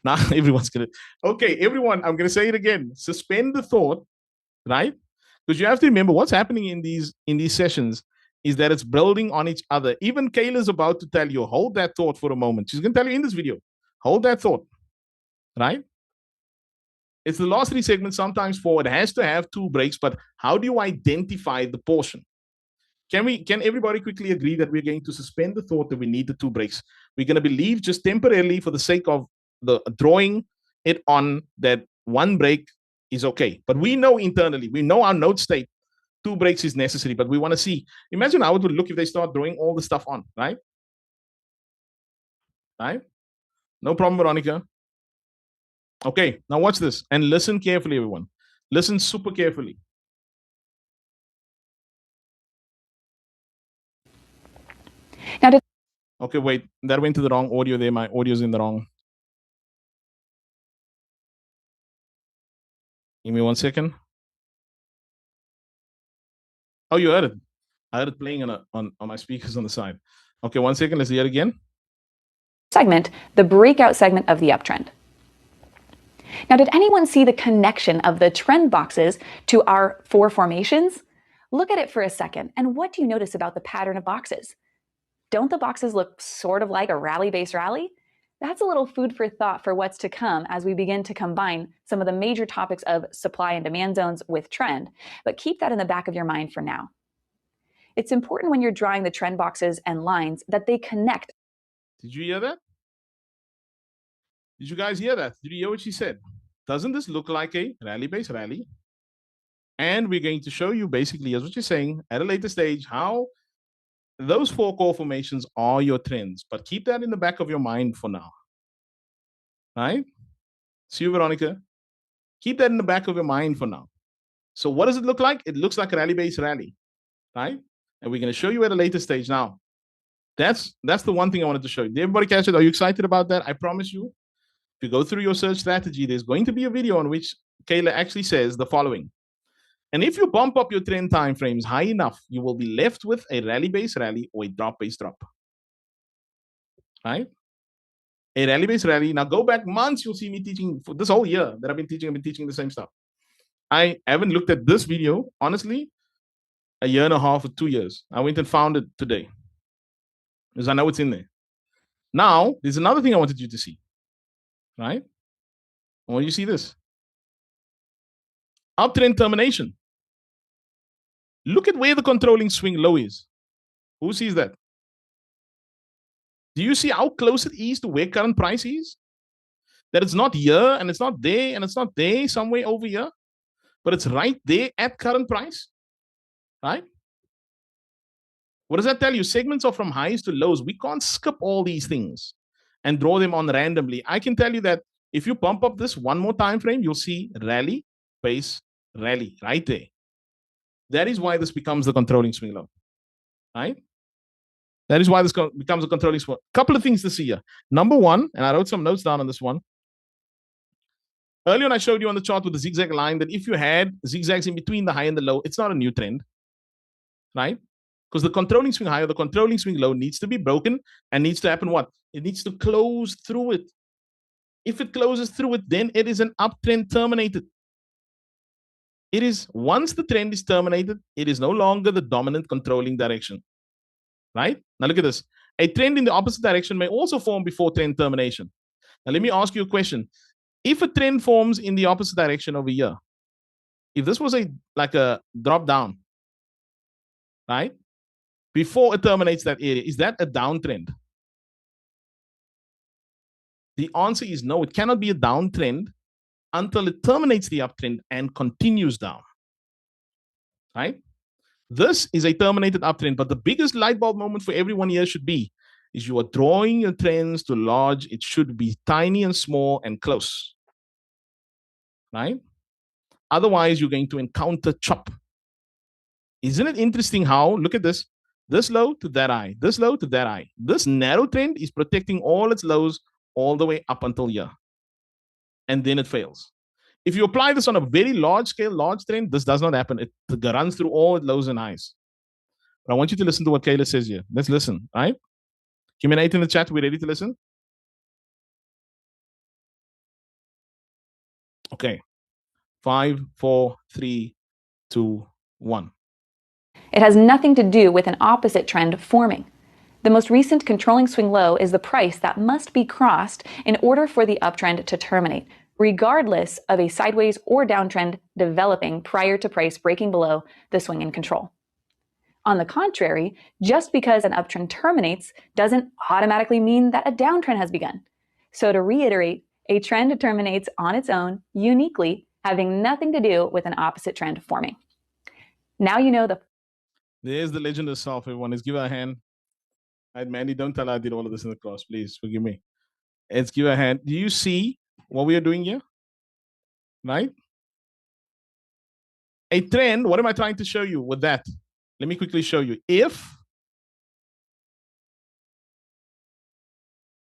Now everyone's going to, okay, everyone, I'm going to say it again. Suspend the thought, right? Because you have to remember what's happening in these sessions is that it's building on each other. Even Kayla's about to tell you, hold that thought for a moment. She's going to tell you in this video, hold that thought, right? It's the last three segments, sometimes four. It has to have two breaks, but how do you identify the portion? Can everybody quickly agree that we're going to suspend the thought that we need the two breaks? We're going to believe just temporarily for the sake of the drawing it on that one break is okay. But we know internally, we know our note state, two breaks is necessary, but we want to see. Imagine how it would look if they start drawing all the stuff on, right? Right? No problem, Veronica. Okay, now watch this and listen carefully, everyone. Listen super carefully. Now, okay, wait, that went to the wrong audio there. My audio's in the wrong. Give me 1 second. Oh, you heard it. I heard it playing on my speakers on the side. Okay, 1 second. Let's hear it again. Segment, the breakout segment of the uptrend. Now, did anyone see the connection of the trend boxes to our four formations? Look at it for a second, and what do you notice about the pattern of boxes? Don't the boxes look sort of like a rally-based rally? That's a little food for thought for what's to come as we begin to combine some of the major topics of supply and demand zones with trend, but keep that in the back of your mind for now. It's important when you're drawing the trend boxes and lines that they connect. Did you hear that? Did you guys hear that? Did you hear what she said? Doesn't this look like a rally-based rally? And we're going to show you basically, as what you're saying, at a later stage, how those four core formations are your trends. But keep that in the back of your mind for now. Right? See you, Veronica. Keep that in the back of your mind for now. So what does it look like? It looks like a rally-based rally, right? And we're going to show you at a later stage. Now, that's the one thing I wanted to show you. Did everybody catch it? Are you excited about that? I promise you, if you go through your search strategy, there's going to be a video on which Kayla actually says the following. And if you bump up your trend time frames high enough, you will be left with a rally-based rally or a drop-based drop. Right? A rally-based rally. Now go back months, you'll see me teaching for this whole year that I've been teaching the same stuff. I haven't looked at this video, honestly, a year and a half or 2 years. I went and found it today because I know it's in there. Now, there's another thing I wanted you to see, right? I want you to see this. Uptrend termination. Look at where the controlling swing low is. Who sees that? Do you see how close it is to where current price is? That it's not here and it's not there and it's not there somewhere over here, but it's right there at current price, right? What does that tell you? Segments are from highs to lows. We can't skip all these things and draw them on randomly. I can tell you that if you pump up this one more time frame, you'll see rally, base, rally right there. That is why this becomes the controlling swing low, right? That is why this becomes a controlling swing. Couple of things to see here. Number one, and I wrote some notes down on this one. Earlier on, I showed you on the chart with the zigzag line that if you had zigzags in between the high and the low, it's not a new trend, right? Because the controlling swing high or the controlling swing low needs to be broken and needs to happen what? It needs to close through it. If it closes through it, then it is an uptrend terminated. It is, once the trend is terminated, it is no longer the dominant controlling direction, right? Now look at this. A trend in the opposite direction may also form before trend termination. Now let me ask you a question. If a trend forms in the opposite direction over here, if this was like a drop down, right? Before it terminates that area, is that a downtrend? The answer is no. It cannot be a downtrend until it terminates the uptrend and continues down, right? This is a terminated uptrend, but the biggest light bulb moment for everyone here should be is you are drawing your trends to large. It should be tiny and small and close, right? Otherwise, you're going to encounter chop. Isn't it interesting how, look at this, this low to that high, this low to that high. This narrow trend is protecting all its lows all the way up until here. And then it fails. If you apply this on a very large scale, large trend, this does not happen. It runs through all lows and highs. But I want you to listen to what Kayla says here. Let's listen, right? Give me an 8 in the chat. We're ready to listen? Okay. 5, 4, 3, 2, 1. It has nothing to do with an opposite trend forming. The most recent controlling swing low is the price that must be crossed in order for the uptrend to terminate, regardless of a sideways or downtrend developing prior to price breaking below the swing in control. On the contrary, just because an uptrend terminates doesn't automatically mean that a downtrend has begun. So to reiterate, a trend terminates on its own, uniquely, having nothing to do with an opposite trend forming. Now you know the... There's the legend herself, everyone. Let's give her a hand. Right, Mandy, don't tell her I did all of this in the class. Please forgive me. Let's give her a hand. Do you see what we are doing here? Right? A trend, what am I trying to show you with that? Let me quickly show you. If,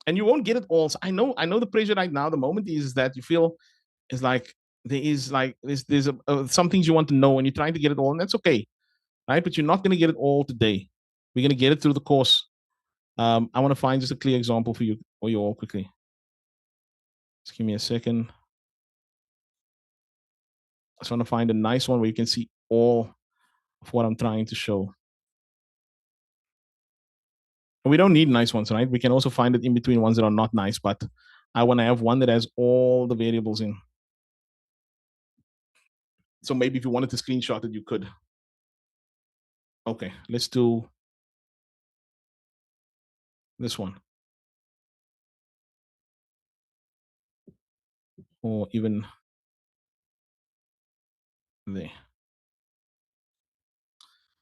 and you won't get it all. So I know the pressure right now. The moment is that you feel is like there's some things you want to know and you're trying to get it all, and that's okay, right? But you're not going to get it all today. We're going to get it through the course. I want to find just a clear example for you all quickly. Just give me a second. I just want to find a nice one where you can see all of what I'm trying to show. And we don't need nice ones, right? We can also find it in between ones that are not nice, but I want to have one that has all the variables in. So maybe if you wanted to screenshot it, you could. Okay, let's do this one. Or even there.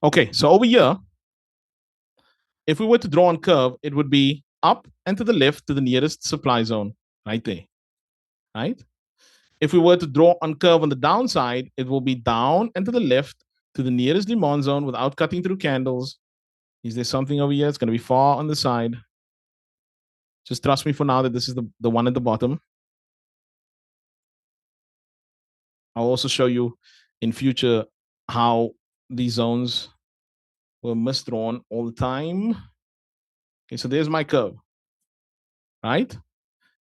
Okay, so over here, if we were to draw on curve, it would be up and to the left to the nearest supply zone, right there, right? If we were to draw on curve on the downside, it will be down and to the left to the nearest demand zone without cutting through candles. Is there something over here? It's going to be far on the side. Just trust me for now that this is the one at the bottom. I'll also show you in future how these zones were misdrawn all the time. Okay, so there's my curve, right?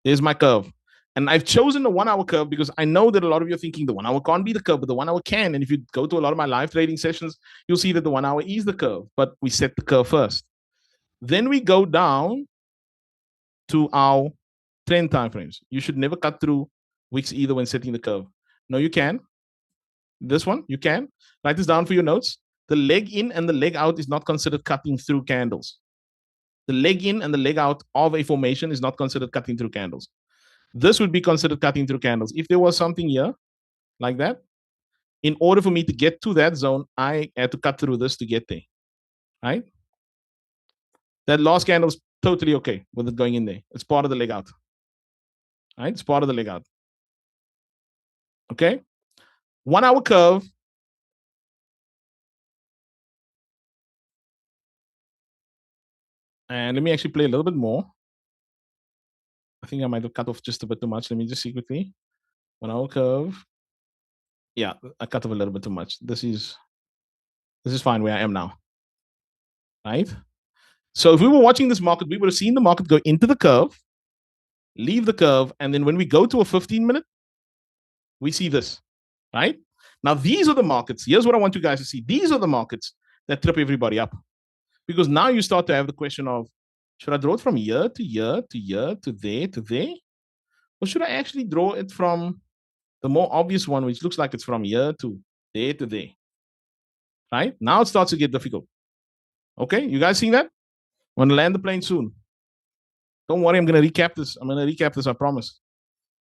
There's my curve. And I've chosen the 1 hour curve because I know that a lot of you are thinking the 1 hour can't be the curve, but the 1 hour can. And if you go to a lot of my live trading sessions, you'll see that the 1 hour is the curve, but we set the curve first. Then we go down to our trend timeframes. You should never cut through wicks either when setting the curve. No, you can. This one, you can. Write this down for your notes. The leg in and the leg out is not considered cutting through candles. The leg in and the leg out of a formation is not considered cutting through candles. This would be considered cutting through candles. If there was something here like that, in order for me to get to that zone, I had to cut through this to get there, right? That last candle is totally okay with it going in there. It's part of the leg out, right? It's part of the leg out. Okay? 1 hour curve. And let me actually play a little bit more. I think I might have cut off just a bit too much. Let me just see quickly. 1 hour curve. Yeah, I cut off a little bit too much. This is fine where I am now, right? So if we were watching this market, we would have seen the market go into the curve, leave the curve, and then when we go to a 15-minute, we see this, right? Now, these are the markets. Here's what I want you guys to see. These are the markets that trip everybody up. Because now you start to have the question of, should I draw it from here to here to here to there? Or should I actually draw it from the more obvious one, which looks like it's from here to there? Right? Now it starts to get difficult. Okay, you guys seeing that? I'm going to land the plane soon. Don't worry, I'm going to recap this. I promise.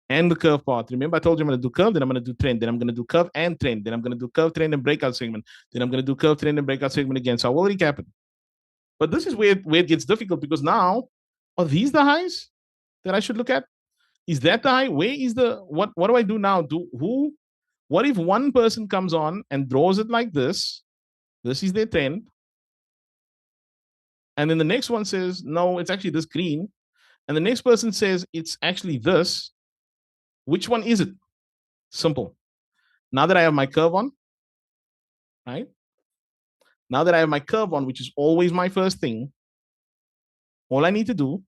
And the curve part. Remember, I told you I'm going to do curve, then I'm going to do trend, then I'm going to do curve and trend, then I'm going to do curve, trend, and breakout segment, then I'm going to do curve, trend, and breakout segment again. So I will recap it. But this is where it gets difficult because now, are these the highs that I should look at? Is that the high? Where is the what do I do now? What if one person comes on and draws it like this? This is their trend. And then the next one says, no, it's actually this green. And the next person says it's actually this. Which one is it? Simple. Now that I have my curve on, right? Now that I have my curve on, which is always my first thing, all I need to do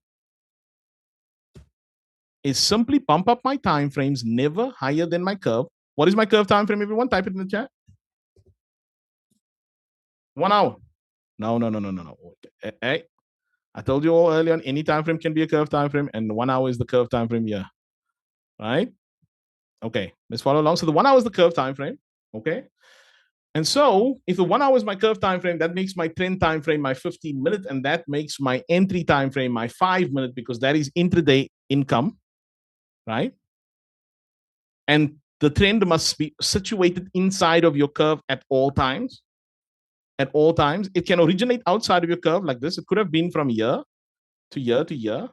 is simply bump up my time frames never higher than my curve. What is my curve time frame, everyone? Type it in the chat. 1 hour. No. Hey, I told you all earlier on, any time frame can be a curve time frame, and 1 hour is the curve time frame here. Right? Okay, let's follow along. So the 1 hour is the curve time frame. Okay. And so if the 1 hour is my curve time frame, that makes my trend time frame my 15-minute, and that makes my entry time frame my 5-minute, because that is intraday income, right? And the trend must be situated inside of your curve at all times. At all times. It can originate outside of your curve like this. It could have been from year to year to year.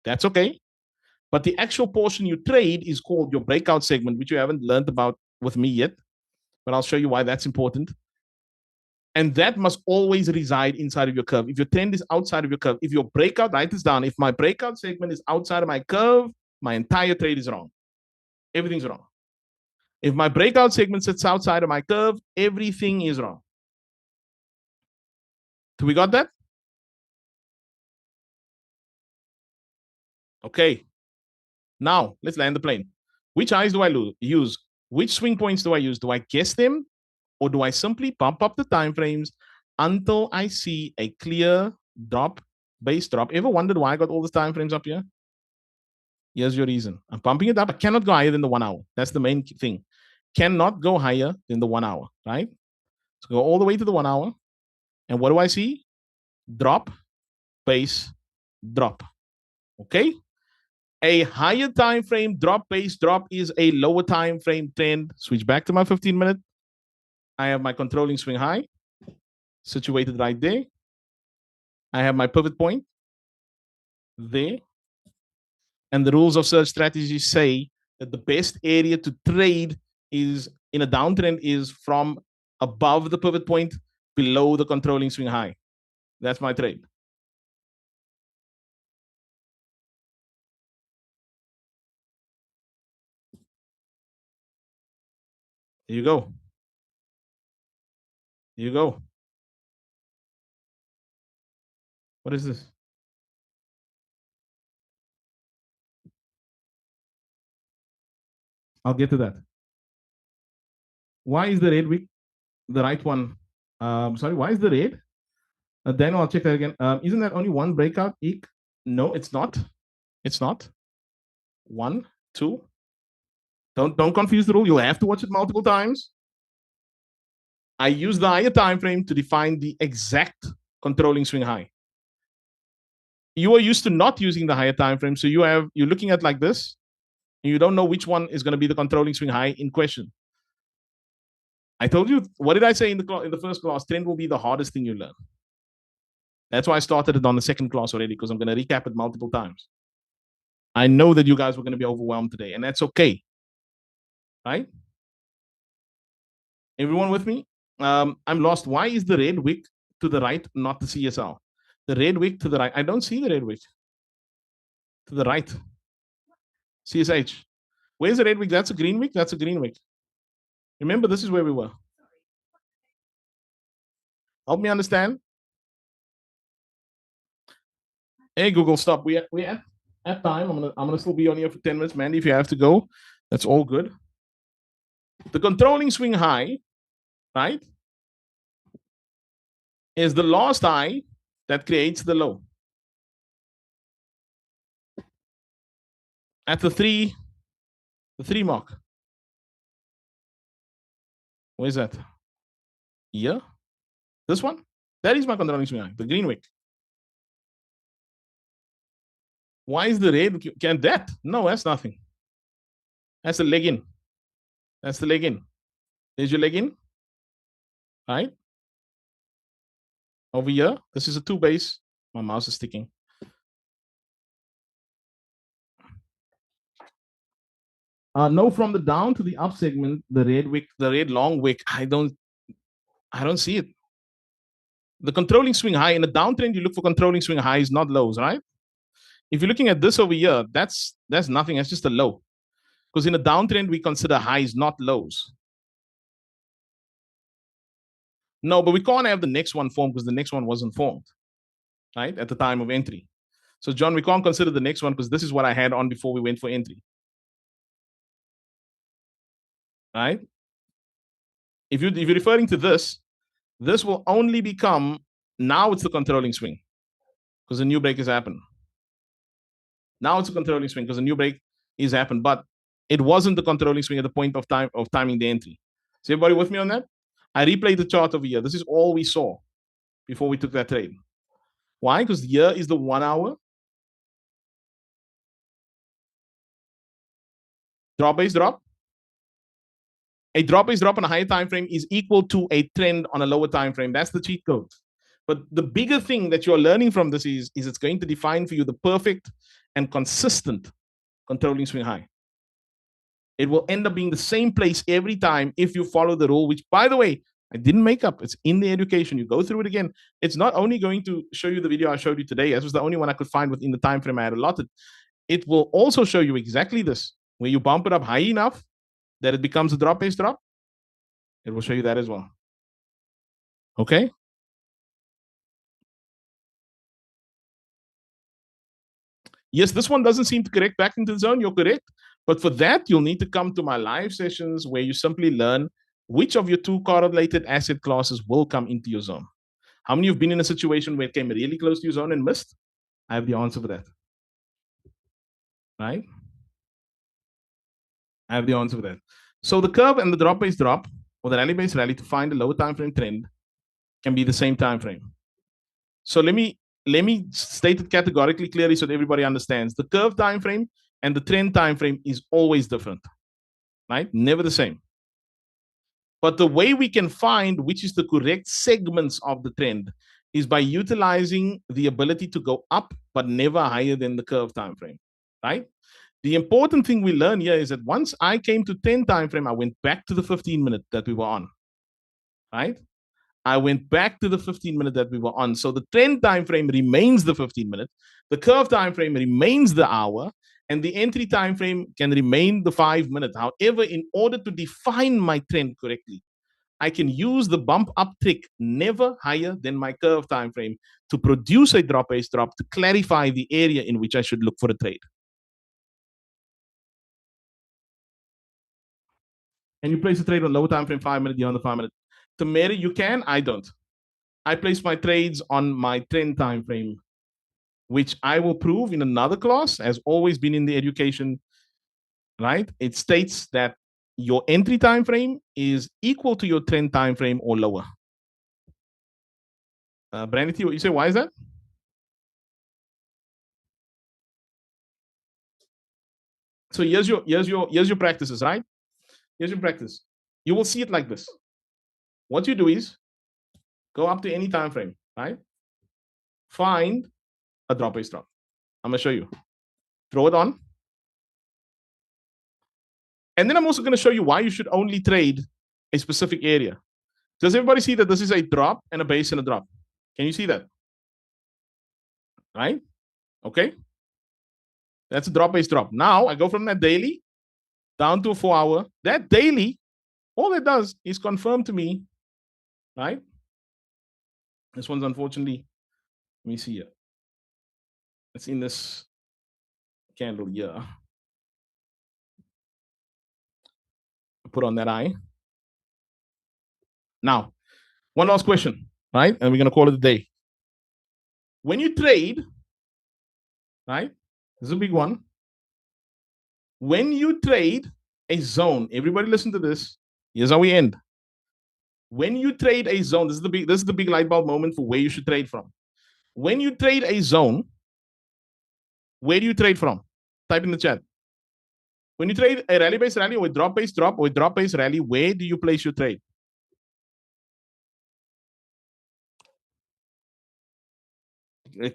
That's okay. But the actual portion you trade is called your breakout segment, which you haven't learned about with me yet. But I'll show you why that's important. And that must always reside inside of your curve. If your trend is outside of your curve, if your breakout, write this down. If my breakout segment is outside of my curve, my entire trade is wrong. Everything's wrong. If my breakout segment sits outside of my curve, everything is wrong. So we got that? Okay. Now, let's land the plane. Which eyes do I use? Which swing points do I use? Do I guess them Or do I simply pump up the time frames until I see a clear drop, base drop? Ever wondered why I got all the time frames up here? Here's your reason. I'm pumping it up. I cannot go higher than the 1 hour. That's the main thing. Cannot go higher than the 1 hour, right? So go all the way to the 1 hour. And what do I see? Drop, base, drop. Okay? A higher time frame drop, base drop is a lower time frame trend. Switch back to my 15-minute. I have my controlling swing high situated right there. I have my pivot point there. And the rules of search strategy say that the best area to trade is in a downtrend is from above the pivot point, below the controlling swing high. That's my trade. Here you go. Here you go. What is this? I'll get to that. Why is the red wick the right one? Sorry, why is the red? Then I'll check that again. Isn't that only one breakout? No, it's not. It's not. 1, 2. Don't confuse the rule. You'll have to watch it multiple times. I use the higher time frame to define the exact controlling swing high. You are used to not using the higher time frame, so you're looking at like this, and you don't know which one is going to be the controlling swing high in question. I told you, what did I say in the first class? Trend will be the hardest thing you learn. That's why I started it on the second class already, because I'm going to recap it multiple times. I know that you guys were going to be overwhelmed today, and that's okay. Right? Everyone with me? I'm lost. Why is the red wick to the right, not the CSL? The red wick to the right. I don't see the red wick. To the right. CSH. Where's the red wick? That's a green wick. That's a green wick. Remember, this is where we were. Help me understand. Hey, Google, stop. We at time. I'm gonna still be on here for 10 minutes. Mandy, if you have to go, that's all good. The controlling swing high, right, is the last high that creates the low. At the three mark. Where's that? Here? This one? That is my controlling swing high, the green wick. Why is the red? Can that? No, that's nothing. That's the leg in. That's the leg in. There's your leg in. Right? Over here, this is a 2 base. My mouse is sticking. No, from the down to the up segment, the red wick, the red long wick, I don't see it. The controlling swing high in the downtrend, you look for controlling swing highs, not lows, right? If you're looking at this over here, that's nothing. That's just a low. Because in a downtrend, we consider highs, not lows. No, but we can't have the next one formed because the next one wasn't formed, right, at the time of entry. So, John, we can't consider the next one because this is what I had on before we went for entry. Right? If you're referring to this will only become, now it's the controlling swing because a new break has happened. Now it's a controlling swing because a new break is happened, but it wasn't the controlling swing at the point of timing the entry. Is everybody with me on that? I replayed the chart over here. This is all we saw before we took that trade. Why? Because here is the 1 hour. Drop base drop. A drop base drop on a higher time frame is equal to a trend on a lower time frame. That's the cheat code. But the bigger thing that you're learning from this is it's going to define for you the perfect and consistent controlling swing high. It will end up being the same place every time if you follow the rule, which, by the way, I didn't make up. It's in the education. You go through it again. It's not only going to show you the video I showed you today. This was the only one I could find within the time frame I had allotted. It will also show you exactly this. Where you bump it up high enough that it becomes a drop base drop. It will show you that as well. Okay? Yes, this one doesn't seem to correct back into the zone. You're correct. But for that, you'll need to come to my live sessions where you simply learn which of your two correlated asset classes will come into your zone? How many have been in a situation where it came really close to your zone and missed? I have the answer for that. Right? I have the answer for that. So the curve and the drop-based drop, or the rally-based rally, to find a lower time frame trend can be the same time frame. So let me state it categorically clearly so that everybody understands. The curve time frame and the trend time frame is always different, right? Never the same. But the way we can find which is the correct segments of the trend is by utilizing the ability to go up, but never higher than the curve time frame, right? The important thing we learn here is that once I came to 10 time frame, I went back to the 15-minute that we were on, right? I went back to the 15-minute that we were on. So the trend time frame remains the 15-minute, the curve time frame remains the hour, and the entry time frame can remain the 5-minute. However, in order to define my trend correctly, I can use the bump up trick never higher than my curve time frame to produce a drop-based drop to clarify the area in which I should look for a trade. And you place a trade on lower time frame 5-minute, beyond the 5-minute. Tamara, you can, I don't. I place my trades on my trend time frame, which I will prove in another class, has always been in the education, right? It states that your entry time frame is equal to your trend time frame or lower. Brandy, what you say? Why is that? So here's your practices, right? Here's your practice. You will see it like this. What you do is go up to any time frame, right? Find a drop-based drop. I'm gonna show you. Throw it on. And then I'm also gonna show you why you should only trade a specific area. Does everybody see that this is a drop and a base and a drop? Can you see that? Right? Okay. That's a drop-based drop. Now I go from that daily down to a 4-hour. That daily, all it does is confirm to me, right? This one's unfortunately, let me see here. It's in this candle here. Put on that eye. Now, one last question, right? And we're going to call it a day. When you trade, right? This is a big one. When you trade a zone, everybody listen to this. Here's how we end. When you trade a zone, this is the big light bulb moment for where you should trade from. When you trade a zone, where do you trade from? Type in the chat. When you trade a rally-based rally or a drop-based drop or a drop-based rally, where do you place your trade?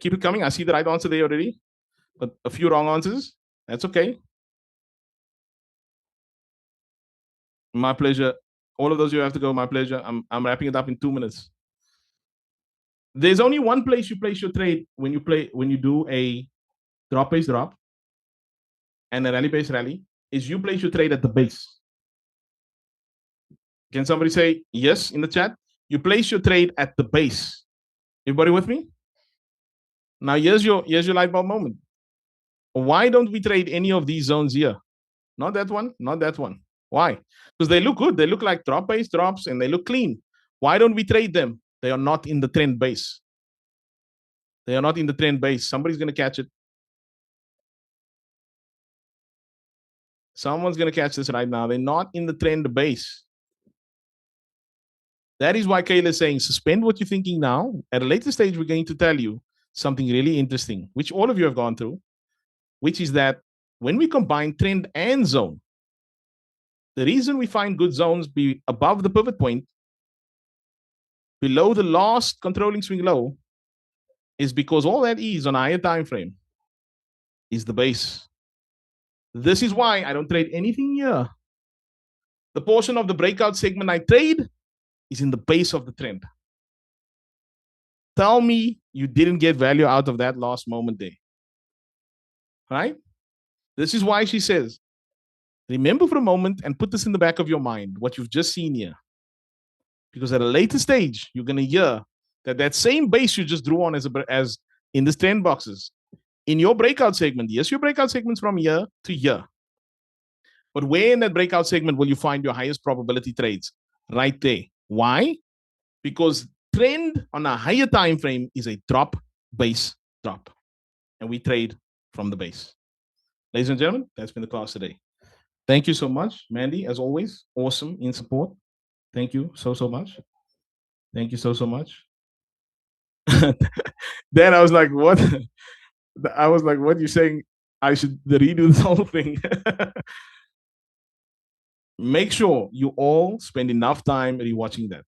Keep it coming. I see the right answer there already, but a few wrong answers. That's okay. My pleasure. All of those you have to go. My pleasure. I'm wrapping it up in 2 minutes. There's only one place you place your trade when you do a drop-based drop and a rally-based rally, is you place your trade at the base. Can somebody say yes in the chat? You place your trade at the base. Everybody with me? Now here's your light bulb moment. Why don't we trade any of these zones here? Not that one, not that one. Why? Because they look good. They look like drop-based drops and they look clean. Why don't we trade them? They are not in the trend base. They are not in the trend base. Somebody's going to catch it. Someone's going to catch this right now. They're not in the trend base. That is why Kayla is saying, suspend what you're thinking now. At a later stage, we're going to tell you something really interesting, which all of you have gone through, which is that when we combine trend and zone, the reason we find good zones be above the pivot point, below the last controlling swing low, is because all that is on a higher time frame is the base. This is why I don't trade anything here. The portion of the breakout segment I trade is in the base of the trend. Tell me you didn't get value out of that last moment there. Right? This is why she says, remember for a moment and put this in the back of your mind, what you've just seen here. Because at a later stage, you're going to hear that same base you just drew on as in the trend boxes, in your breakout segment, yes, your breakout segment's from here to here. But where in that breakout segment will you find your highest probability trades? right there. Why? Because trend on a higher time frame is a drop, base, drop. And we trade from the base. Ladies and gentlemen, that's been the class today. Thank you so much, Mandy, as always. Awesome in support. Thank you so much. Thank you so much. Then I was like, what? I was like, what are you saying? I should redo this whole thing. Make sure you all spend enough time rewatching that.